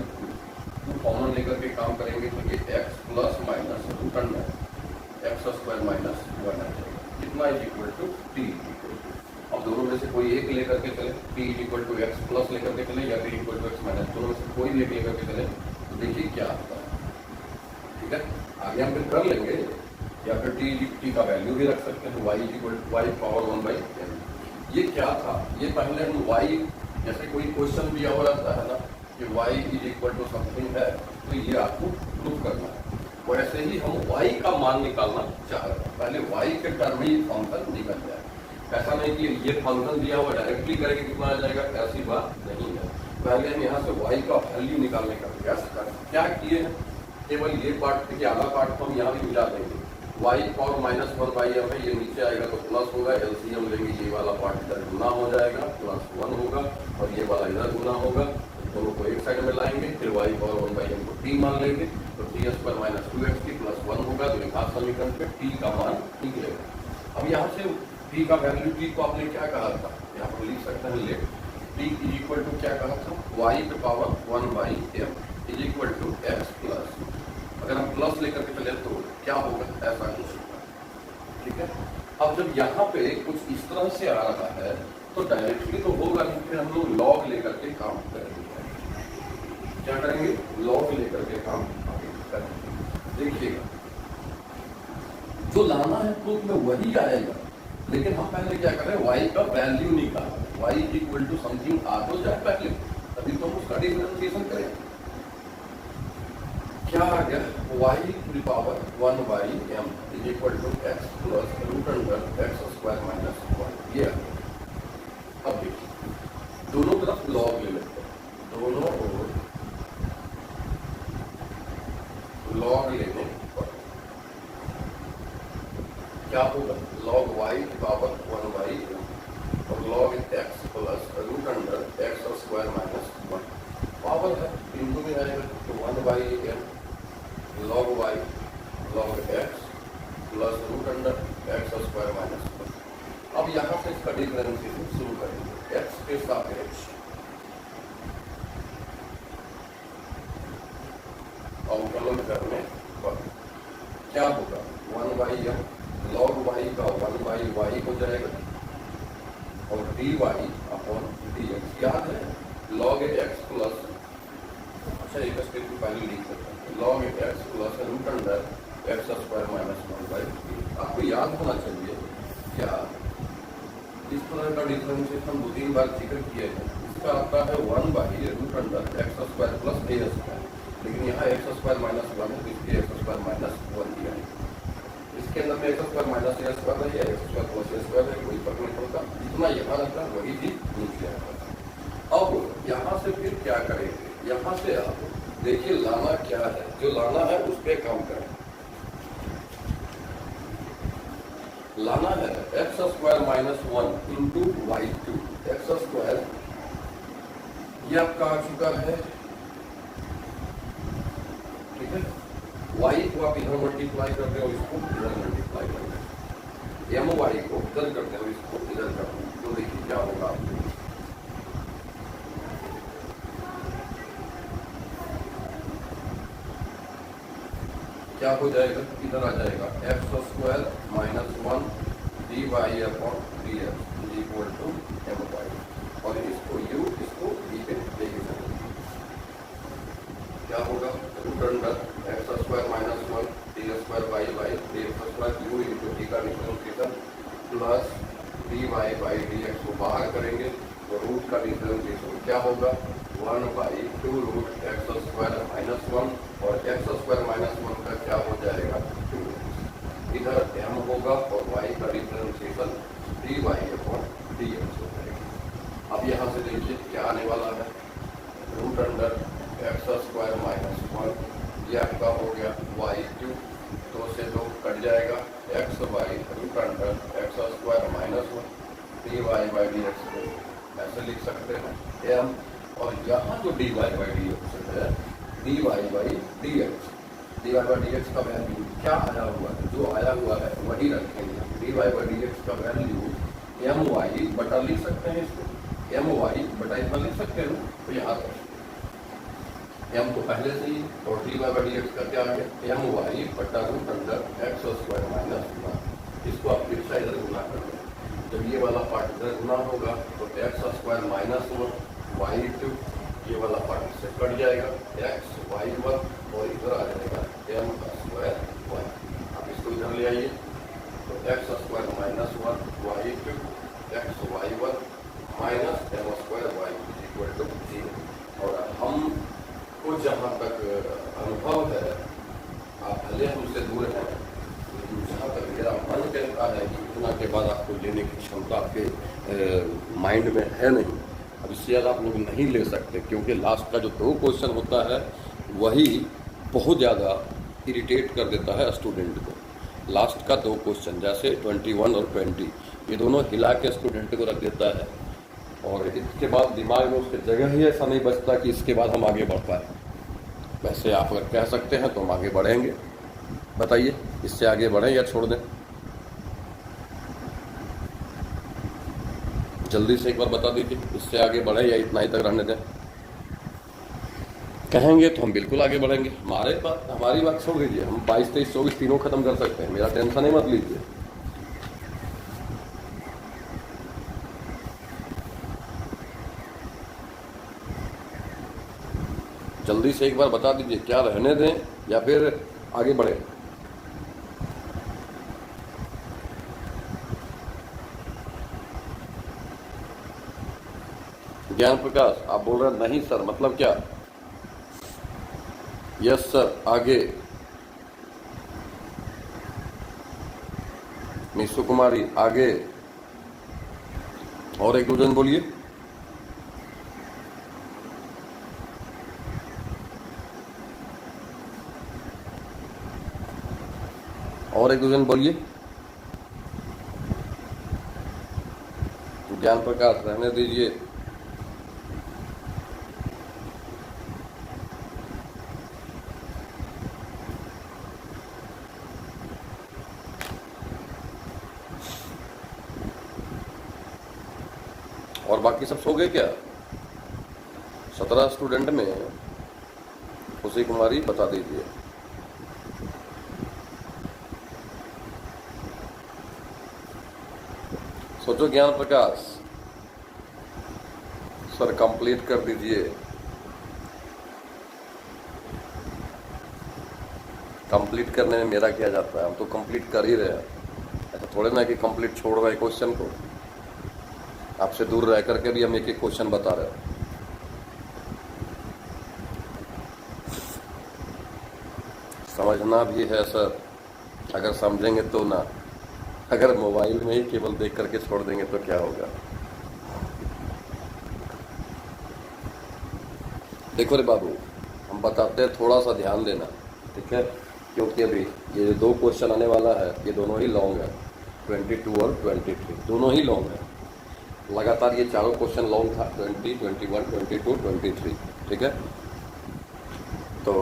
2 common लेकर के काम करेंगे तो ये x plus minus root under x square minus 1 आ जाएगा, कितना is equal to t equal to. अब दोनों में से कोई एक लेकर के चले, t is equal to x plus लेकर के चले या t equal to x minus, दोनों में से कोई एक लेकर के चले तो देखिए क्या आता है। ठीक है, आगे हम फिर कर लेंगे या फिर t का वैल्यू भी रख सकते हैं, y is equal to y power 1 by n. ये क्या था, ये पहले हम y जैसे कोई क्वेश्चन दिया हुआ रहता है ना कि y is equal to something है तो ये आपको प्रूव करना है, वैसे ही हम y का मान निकालना चाह रहे हैं। पहले y के टर्म में ये फंक्शन निकल जाए, ऐसा नहीं कि ये फंक्शन दिया हुआ डायरेक्टली करेंगे कितना आ जाएगा, ऐसी बात नहीं है। पहले हम यहाँ से y का वैल्यू निकालने का प्रयास करें। क्या किए हैं, केवल ये पार्ट देखिए, आधा पार्ट तो हम यहाँ भी मिला देंगे, y power minus 1 by m है, ये नीचे आएगा तो प्लस होगा, एलसीएम लेंगे, ये वाला पार्ट इधर गुना हो जाएगा प्लस 1 होगा और ये वाला इधर गुना होगा, दोनों को एक साइड में लाएंगे, फिर y पावर 1 बाई एम को t मान लेंगे तो t square minus 2xt plus 1 होगा, तो एक हाथ समीकरण पे t का मान निकलेगा। अब यहाँ से t का वैल्यू t को आपने क्या कहा था, यहाँ पर लिख सकते हैं let t is equal to क्या कहा था, y पे power 1 by m is equal to x plus, अगर हम प्लस लेकर के चले तो क्या होगा, ऐसा कुछ होगा। ठीक है, अब जब यहाँ पे कुछ इस तरह से आ रहा है तो डायरेक्टली तो होगा नहीं, फिर हम लोग लॉग लेकर के काम करेंगे। क्या करेंगे, लॉग लेकर के काम करेंगे। देखिएगा जो लाना है प्रूफ में वही आएगा, लेकिन हम पहले क्या करें, y का वैल्यू निकालें, y इक्वल टू समथिंग आ तो जाए पहले, तभी तो हम उसका डिफरेंशिएशन करें। क्या आ गया, y to the power 1 by m is equal to x plus root under x square minus 1, ये आ गया। अब देखिए दोनों तरफ लॉग ले लेते हैं, दोनों ओर लॉग लेने पर क्या होगा, लॉग y की पावर 1 बाई एम और log x plus root under x square minus 1, power है इंटू में आएगा तो 1 by m log y log x plus root under x square minus 1। अब यहाँ से इसका डिफरेंशिएशन शुरू करेंगे, x के सापेक्ष अवकलन करने पर क्या होगा, 1 बाई एम लॉग y का 1 बाई y हो जाएगा और dy अपॉन dx, याद है लॉग x प्लस, अच्छा एक स्टेप को पहले लिख सकते हैं, log x plus root under x square minus 1 by 3। आपको याद होना चाहिए क्या, इस तरह का डिफरेंशिएशन 2-3 बार जिक्र किए हैं, इसका आता है 1 by root under x square plus a square, लेकिन यहाँ एक्स स्क्वायर माइनस 1 है, इसके एक्स स्क्वायर माइनस 1 दिया है, इसके अंदर में x square minus a square है या x square plus a square है, कोई फर्क नहीं पड़ता, जितना यहाँ रहता है वही चीज नीचे आता है। अब यहाँ से फिर क्या करेंगे, यहाँ से आप देखिए लाना क्या है, जो लाना है उस पर काम करें। लाना है x square minus 1 into y two, x square ये आपका आ चुका है, ठीक है, y को आप इधर मल्टीप्लाई करते हो, इसको इधर मल्टीप्लाई करते हैं, एम वाई को इधर करते हो, इसको इधर करते हो, तो देखिए क्या होगा आपको, क्या हो जाएगा, इधर आ जाएगा x square minus 1 d y upon d x is equal to m y, और इसको यू इसको डी पे लेके चलेंगे। क्या होगा, root under x square minus 1 d square y by d x square u into d का differentiation plus d y by d x को बाहर करेंगे तो रूट का डिफरेंशिएशन क्या होगा, 1 by 2 root x square minus 1, और एक्स स्क्वायर माइनस 1 का क्या हो जाएगा 2, इधर m होगा और y का differentiation d y upon d x हो जाएगा। अब यहाँ से देखिए क्या आने वाला है, root under x square minus 1, ये आपका हो गया वाई क्यूब, 2 से 2 कट जाएगा, x y root under x square minus 1 d y by d x को ऐसे लिख सकते हैं m, और यहाँ जो d y by d x है d y by d x, d y by d x का वैल्यू क्या आया हुआ है, जो आया हुआ है वही रखेंगे। D y by d x का वैल्यू एम वाई बटा लिख सकते हैं, इसको एम वाई बटा इतना लिख सकते हैं, तो यहाँ एम को पहले से ही, और d y by d x का क्या आ गया एम वाई बटा root under x square minus 1, इसको आप फिर से इधर गुना कर लो, जब ये वाला पार्ट इधर गुना होगा तो x square minus 1 y cube, ये वाला पार्ट से कट जाएगा एक्स वाई 1, और इधर आ जाएगा एम स्क्वायर वाई। आप इसको इधर ले आइए तो x square minus 1 y cube x y 1 minus m square y is equal to 0। और हमको जहाँ तक अनुभव है, आप भले हमसे दूर हैं, लेकिन जहाँ तक मेरा मन कहता है कि इतना के बाद आपको लेने की क्षमता आपके माइंड में है नहीं, अब इससे ज़्यादा आप लोग नहीं ले सकते, क्योंकि लास्ट का जो 2 क्वेश्चन होता है वही बहुत ज़्यादा इरिटेट कर देता है स्टूडेंट को। लास्ट का 2 क्वेश्चन जैसे 21 और 20, ये दोनों हिला के स्टूडेंट को रख देता है, और इसके बाद दिमाग में उसकी जगह ही ऐसा नहीं बचता कि इसके बाद हम आगे बढ़ पाए। वैसे आप अगर कह सकते हैं तो हम आगे बढ़ेंगे, बताइए इससे आगे बढ़ें या छोड़ दें, जल्दी से एक बार बता दीजिए, इससे आगे बढ़े या इतना ही तक रहने दें। कहेंगे तो हम बिल्कुल आगे बढ़ेंगे, हमारी बात छोड़ दीजिए, हम 22, 23, 24 तीनों खत्म कर सकते हैं, मेरा टेंशन ही मत लीजिए। जल्दी से एक बार बता दीजिए, क्या रहने दें या फिर आगे बढ़े। ज्ञान प्रकाश आप बोल रहे हैं नहीं सर, मतलब क्या? यस सर, आगे। निशु कुमारी आगे, और एक 2 जन बोलिए। और एक 2 जन बोलिए। ज्ञान प्रकाश रहने दीजिए। और बाकी सब सो गए क्या? 17 स्टूडेंट में खुशी कुमारी बता दीजिए। सोचो ज्ञान प्रकाश सर, कंप्लीट कर दीजिए। कंप्लीट करने में मेरा क्या जाता है, हम तो कंप्लीट कर ही रहे हैं। ऐसा थोड़े ना कि कंप्लीट छोड़ रहे क्वेश्चन को, आपसे दूर रह करके भी हम एक एक क्वेश्चन बता रहे हैं। समझना भी है सर, अगर समझेंगे तो ना, अगर मोबाइल में ही केवल देख करके छोड़ देंगे तो क्या होगा। देखो रे बाबू, हम बताते हैं, थोड़ा सा ध्यान देना, ठीक है? क्योंकि अभी ये जो 2 क्वेश्चन आने वाला है ये दोनों ही लॉन्ग है, 22 और 23 दोनों ही लॉन्ग है। लगातार ये चारों क्वेश्चन लॉन्ग था, 20, 21, 22, 23, ठीक है? तो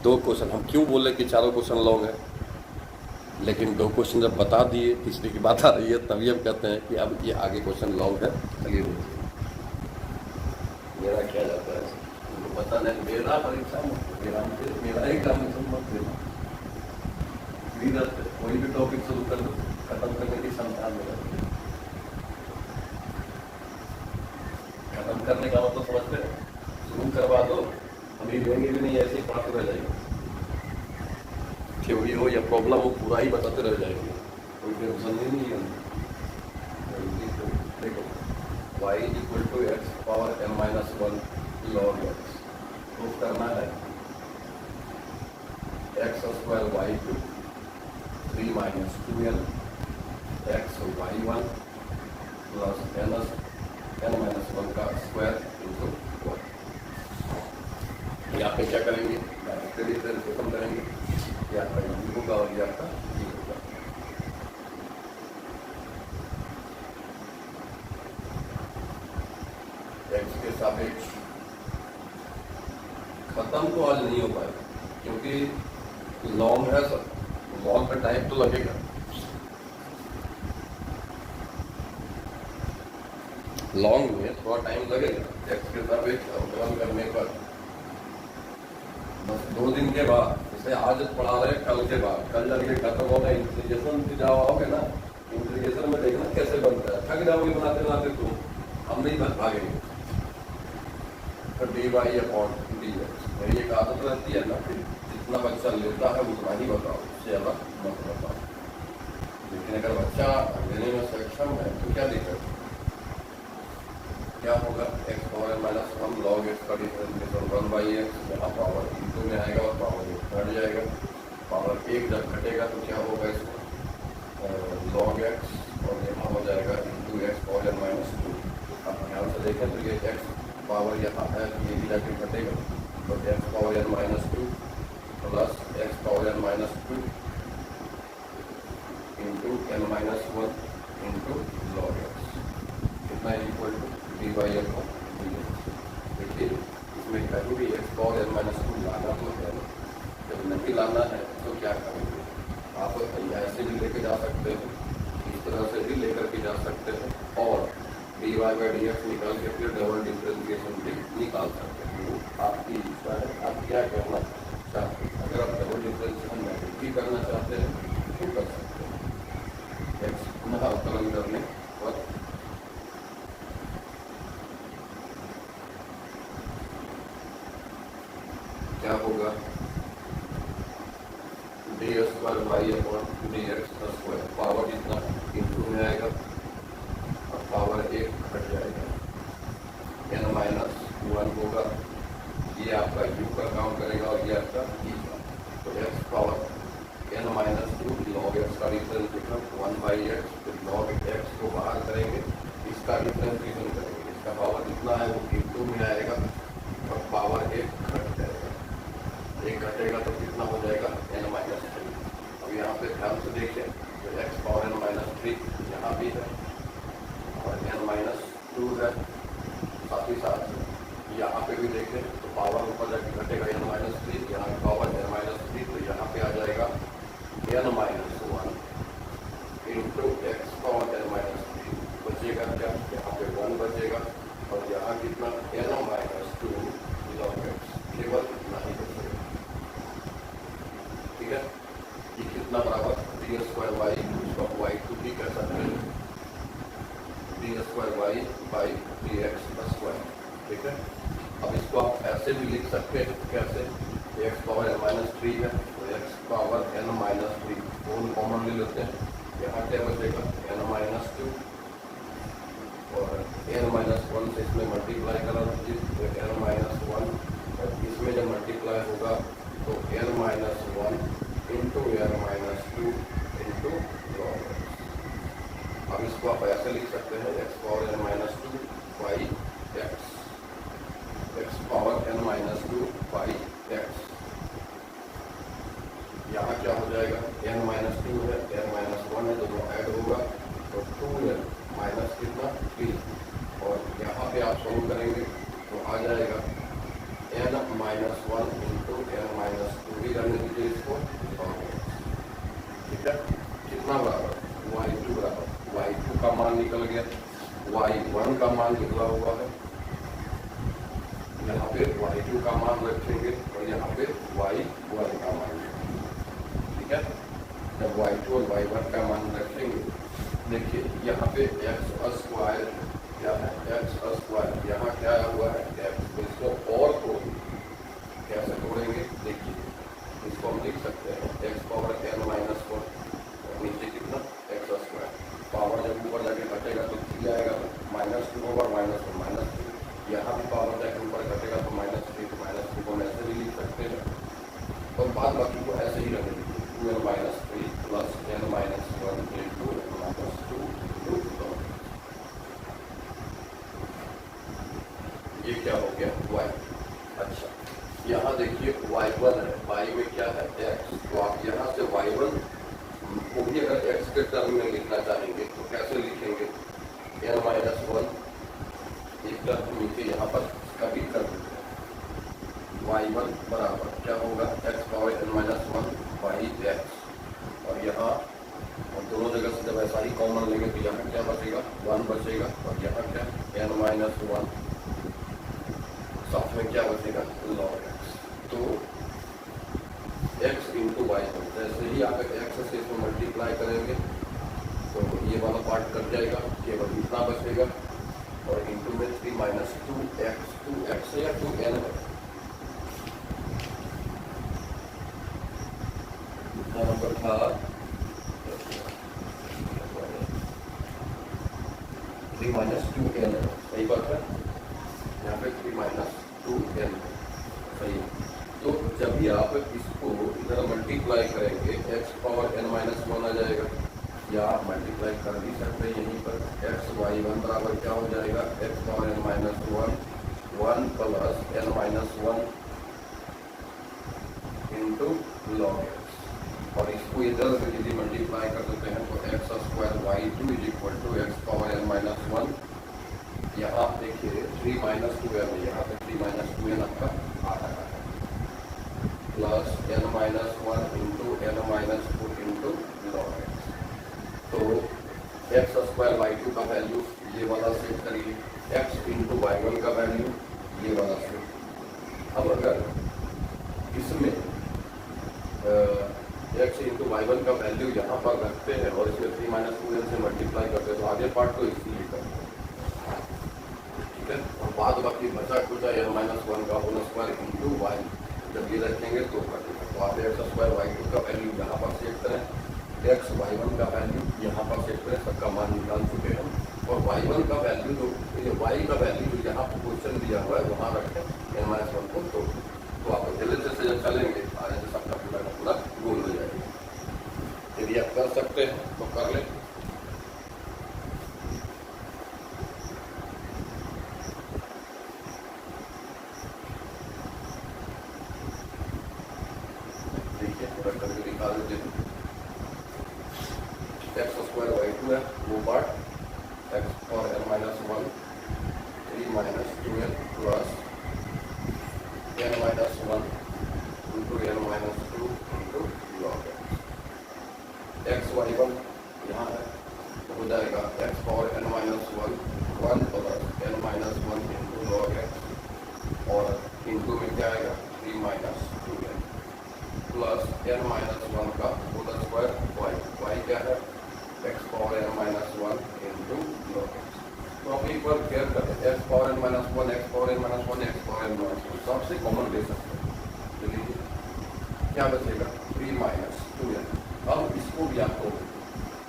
2 क्वेश्चन, हम क्यों बोले कि चारों क्वेश्चन लॉन्ग है, लेकिन 2 क्वेश्चन जब बता दिए, तीसरी की बात आ रही है, तभी हम कहते हैं कि अब ये आगे क्वेश्चन लॉन्ग है। चलिए मेरा क्या जाता है, पता नहीं, मेरा परीक्षा मेरा एग्जामिनेशन मत देना। कोई भी टॉपिक शुरू कर दो, खत्म करने की क्षमता मेरा। खत्म करने का मतलब समझते हैं, शुरू करवा दो, अभी लेंगे भी नहीं, ऐसे ही पढ़ाते रह जाएंगे। थ्योरी हो या प्रॉब्लम हो, पूरा ही बताते रह जाएंगे, कोई टेंशन ही नहीं है। देखो y equal to x power m minus 1 log x proof करना है। X square y two 3 minus 2l x y 1 plus n minus 1 का स्क्वायर इंटू 1। यहाँ पे क्या करेंगे, डायरेक्टली खत्म करेंगे, या आपका u होगा और ये आपका v होगा। एक्स के सापेक्ष खत्म तो आज नहीं हो पाएगा, क्योंकि लॉन्ग है सर, लॉन्ग का टाइम तो लगेगा। लॉन्ग में थोड़ा टाइम लगेगा, एक्स के सापेक्ष अवकलन करने पर बस 2 दिन के बाद, जैसे आज पढ़ा रहे कल के बाद, कल जाके खत्म होगा। इंटीग्रेशन की जाओगे ना, इंटीग्रेशन में देखना कैसे बनता है, थक जाओगे बनाते बनाते तुम, हम नहीं बन पाएंगे। तो d y upon d x मेरी एक आदत रहती है ना, फिर जितना बच्चा लेता है उतना ही बताओ, उससे अलग मत बताओ। लेकिन अगर बच्चा लेने में सक्षम है तो क्या दिक्कत है, क्या होगा, x power minus 1 log x का डिफरेंशिएशन 1/x, यहाँ पावर इंटू में आएगा और पावर 1 घट जाएगा। पावर 1 जब घटेगा तो क्या होगा, इसको लॉग एक्स और यहाँ हो जाएगा इंटू एक्स पावर माइनस 2। आप ध्यान से देखें तो ये एक्स पावर यहाँ है, ये भी जाके घटेगा, तो x power minus 2 plus x power minus 2 into n minus 1 into log x, कितना equal to d y upon d x. देखिए इसमें जरूरी एक्स पावर n माइनस 2 लाना तो है, जब नहीं लाना है तो क्या करेंगे, आप ऐसे भी लेके जा सकते हो, इस तरह से भी लेकर के जा सकते हैं, और d y by d x निकाल के फिर डबल डिफरेंशिएशन भी निकाल सकते हैं। आपकी इच्छा है, आप क्या करना चाहते हैं। अगर आप डबल डिफरेंशिएशन मैट्रिक भी करना चाहते हैं तो कर सकते हैं। एक्स पुनः अवकलन करने पर क्या होगा, d square y upon d x square, power जितना इंटू में आएगा और पावर 1 घट जाएगा, n माइनस 1 होगा, ये आपका u का काउंट करेगा और ये आपका v का। तो x power n minus 2 log x का डिफरेंशिएशन 1/x, तो लॉग एक्स को बाहर करेंगे, इसका डिफरेंशिएशन करेंगे, इसका पावर जितना है वो इंटू में आएगा और पावर 1 घट जाएगा, 1 घटेगा तो कितना हो जाएगा, n माइनस 3। अब यहाँ पे ध्यान से देखें तो x पावर n माइनस 3 यहाँ भी है और n माइनस 2 है, साथ ही साथ यहाँ पे भी देखें तो पावर ऊपर जाके घटेगा n माइनस 3, यहाँ पावर n माइनस 3, तो यहाँ पे आ जाएगा n minus 1 into x power n minus 3, बचेगा क्या, यहाँ पे 1 बचेगा और यहाँ कितना n माइनस 2 लॉग एक्स, केवल इतना ही बचेगा। ठीक है, ये कितना बराबर डी स्क्वायर वाई, उसका वाई टू भी कह सकते हैं, d square y by d x square. ठीक है, अब इसको आप ऐसे भी लिख सकते हैं, कैसे, एक्स पावर n माइनस 3 है तो x power n minus 3 whole common ले लेते हैं, यहाँ क्या बचेगा n माइनस 2 और n माइनस 1 से इसमें मल्टीप्लाई करा दीजिए, तो n माइनस 1 और इसमें जब मल्टीप्लाई होगा तो n minus 1 into n minus 2 into log x. अब इसको आप ऐसे लिख सकते हैं, x power n minus 2 by x, x power n minus 2 by x, यहाँ क्या हो जाएगा, n माइनस 2 है, n माइनस 1 है, दोनों ऐड होगा तो 2n माइनस कितना 3, और यहाँ पे आप सॉल्व करेंगे तो आ जाएगा n minus 1 into n minus 2 भी करने दीजिए इसको। ठीक है, कितना बराबर y2 बराबर, y2 का मान निकल गया, y1 का मान निकला हुआ है, यहाँ पे y2 का मान रखेंगे और यहाँ पे y1 का मान रखेंगे। ठीक है, जब y2 और y1 का मान रखेंगे, देखिए यहाँ पे x स्क्वायर क्या है, x स्क्वायर यहाँ क्या हुआ है x, इसको और तोड़ेंगे। कैसे तोड़ेंगे, देखिए इसको हम लिख सकते हैं x पावर n माइनस 1 और नीचे कितना x स्क्वायर, पावर जब ऊपर जाके घटेगा तो 3 आएगा, -2 ओवर -1 -2, यहाँ भी पावर जाके ऊपर घटेगा तो -3 तो -2 को ऐसे भी लिख सकते हैं और बाद बाकी को ऐसे ही रखेंगे 2n - 3 plus n - 1 into n - 2 into, ये क्या हो गया y। अच्छा, यहाँ देखिए y1 है, y में क्या है x, तो आप यहाँ से y1 को भी अगर x के टर्म में लिखना चाहेंगे तो कैसे लिखेंगे, n - 1 एक टर्म नीचे यहाँ पर कभी कर देते हैं, y1 बराबर क्या होगा x power n - 1 by x, और यहाँ और दोनों जगह से जब ऐसा ही कॉमन लेंगे तो यहाँ क्या बचेगा 1 बचेगा और यहाँ क्या n - 1 साथ में क्या बचेगा log x। तो x इंटू वाई, जैसे ही आप x से इसको मल्टीप्लाई करेंगे तो ये वाला पार्ट कट जाएगा, केवल इतना बचेगा और इंटू में 3 माइनस 2x या 2n है, नंबर था 3 माइनस 2n, सही बात है, यहाँ पे 3 माइनस 2n सही है। तो जब भी आप इसको इधर मल्टीप्लाई करेंगे x पावर n माइनस 1 आ जाएगा, या मल्टीप्लाई कर भी सकते हैं यहीं पर, x y1 बराबर क्या हो जाएगा x power n minus 1 plus n minus 1 into log x, और इसको इधर यदि मल्टीप्लाई कर देते हैं तो x square y2 is equal to x power n minus 1, यहाँ देखिए 3 माइनस 2n, यहाँ पे 3 माइनस 2n आपका आ रहा है, plus n minus 1 into n minus 2 into log x। तो x स्क्वायर y2 का वैल्यू ये वाला सेट करिए, x इंटू y1 का वैल्यू ये वाला सेट। अब अगर इसमें x इंटू y1 का वैल्यू यहाँ पर रखते हैं और इसमें 3 माइनस 2n से मल्टीप्लाई करते हैं तो आगे पार्ट तो इसीलिए करते हैं, ठीक है, और बाद बाकी बचा कुछ n माइनस 1 का होल स्क्वायर इंटू y, जब ये रखेंगे तो कटेगा। तो आप x स्क्वायर y2 का वैल्यू यहाँ पर सेट करें, x y1 का वैल्यू यहाँ पर सेट करें, सबका मान निकाल चुके हैं, और y1 का वैल्यू जो y का वैल्यू जो यहाँ पर क्वेश्चन दिया हुआ है वहाँ रखें n माइनस 1 को, तो आप जल्द से जब चलेंगे आगे से सबका पूरा का पूरा गोल हो जाएगा। यदि आप कर सकते हैं तो कर लें। देखिए करके दिखा देते हैं, x स्क्वायर y2 है वो पार्ट x और n minus 1 3 minus 2n plus n minus 1 into n minus 2 into log x y1 यहाँ है तो हो जाएगा x power n minus 1 plus n minus 1 into log x, और इंटू में क्या आएगा 3 minus 2n plus n minus 1 का होल स्क्वायर y क्या है x power n minus 1 into log x। तो आप एक बार केयर करें, x power n minus 1 x power n minus 1 x power n minus 1 सबसे कॉमन ले सकते हैं, चलिए क्या बचेगा 3 माइनस 2n। अब इसको भी आपको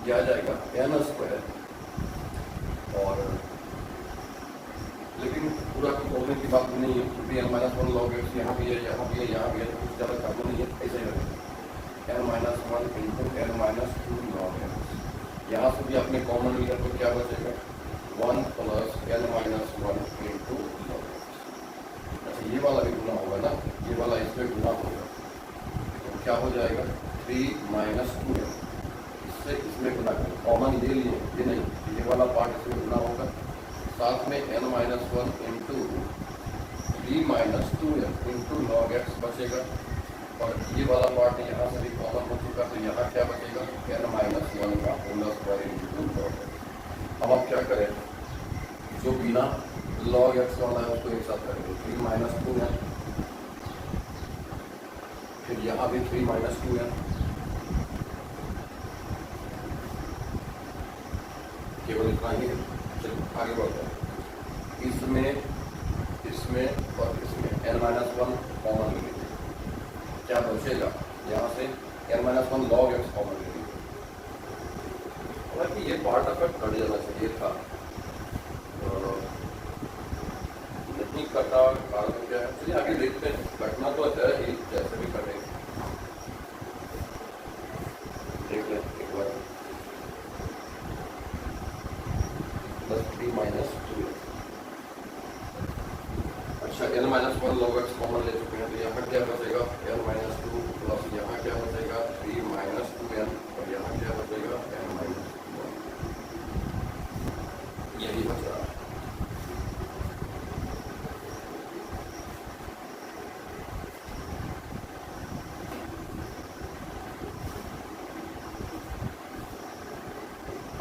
दिया जाएगा n स्क्वायर, और लेकिन पूरा बोलने की बात नहीं है क्योंकि n माइनस 1 लॉग x यहाँ भी है यहाँ भी है यहाँ भी है, कुछ ज़्यादा काम नहीं है, ऐसे ही रखें n minus 1 into n minus 2 log x। यहाँ से भी आपने कॉमन लिया तो क्या बचेगा 1 plus n minus 1 into log x। अच्छा ये वाला भी गुना होगा ना, ये वाला इसमें गुना होगा तो क्या हो जाएगा 3 माइनस 2n, इससे इसमें गुना करें, कॉमन ले लिए ये नहीं, ये वाला पार्ट इसमें गुना होगा, साथ में n minus 1 into 3 minus 2n into log x बचेगा, और ये वाला पार्ट यहाँ से भी कॉमन हो चुका तो यहाँ क्या बचेगा n माइनस 1 का whole square into log x। अब आप क्या करें, जो बिना लॉग x वाला है उसको एक साथ करेंगे 3 माइनस 2n, फिर यहाँ भी 3 माइनस 2n, केवल इतना ही है। चलिए आगे बढ़ते हैं। इसमें और इसमें n माइनस 1 कॉमन ले लीजिए, क्या बचेगा यहाँ से n minus 1 log x common ले लीजिए। हालांकि ये पार्ट आपका कट जाना चाहिए था, नहीं कटा, कारण क्या है चलिए आगे देखते हैं। कटना तो है ही, जैसे भी कटेंगे देख लें एक बार। प्लस 3 माइनस 2, अच्छा n minus 1 log x common ले चुके हैं, तो यहाँ क्या बचेगा n माइनस 2 प्लस यहाँ क्या बचेगा 3 माइनस 2n, और यहाँ क्या बचेगा n माइनस 1, यही बच रहा है।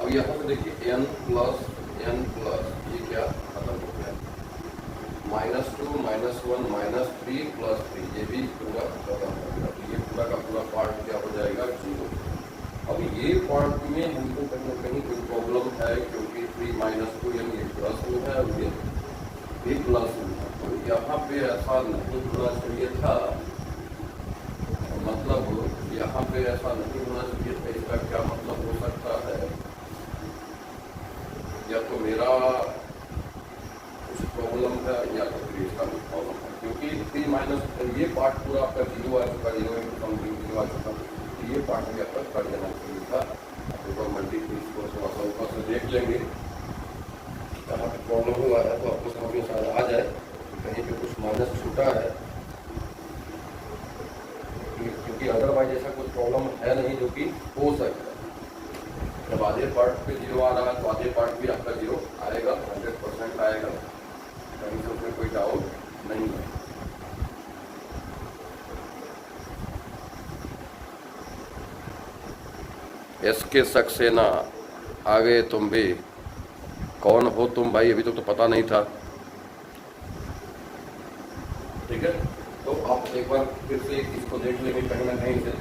अब यहाँ से देखिए n प्लस ये क्या खत्म हो गया, -2 -1 -3 प्लस 3, ये भी पूरा खत्म हो गया। तो ये पूरा का पूरा पार्ट क्या हो जाएगा 0। अब ये पार्ट में हमको कहीं ना कहीं कोई प्रॉब्लम है, क्योंकि 3 माइनस 2n ये प्लस 2 है और ये भी प्लस 2 है, तो यहाँ पे ऐसा नहीं होना चाहिए था, मतलब यहाँ पे ऐसा नहीं होना चाहिए था। इसका क्या मतलब हो सकता है, या तो मेरा कुछ प्रॉब्लम है या तो फिर इसका कुछ प्रॉब्लम है, क्योंकि 3 माइनस ये पार्ट पूरा आपका 0 आ चुका, 0 आ चुका, तो ये पार्ट भी आपका कर देना चाहिए था। ऊपर मल्टीपल को थोड़ा सा ऊपर से देख लेंगे कहाँ पे प्रॉब्लम हुआ है, तो आपको समझ में शायद आ जाए कहीं पे कुछ माइनस छूटा है, क्योंकि अदरवाइज ऐसा कुछ प्रॉब्लम है नहीं जो कि हो सकता है। जब आधे पार्ट पे 0 आ रहा है तो आधे पार्ट भी आपका 0 आएगा, 100% आएगा, कहीं से उसमें कोई डाउट नहीं है। इसके सक्सेना आ गए तुम भी, कौन हो तुम भाई, अभी तो पता नहीं था। ठीक है, तो आप एक बार फिर से इसको देख लेंगे कहीं ना कहीं से,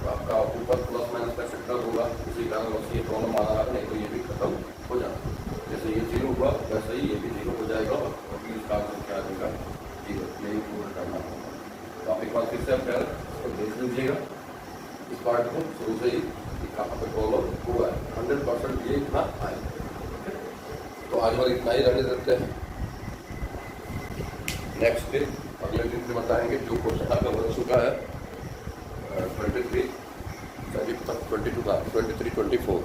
आपका ऊपर प्लस माइनस का फैक्टर होगा, इसी कारण बस ये प्रॉब्लम आ रहा है, नहीं तो ये भी खत्म हो जाता। जैसे ये 0 हुआ वैसे ही ये भी 0 हो जाएगा, और इसका आंसर क्या देगा 0, यही पूरा करना होगा। तो आप एक बार फिर से आप इसको देख लीजिएगा, इस पार्ट को शुरू से ही कहाँ पे प्रॉब्लम हुआ है, 100% ये इतना आएगा। तो आज बार इतना ही रहने देते हैं, नेक्स्ट डे अगले दिन से बताएंगे जो क्वेश्चन आपका बन चुका है 23 22 का 23 24।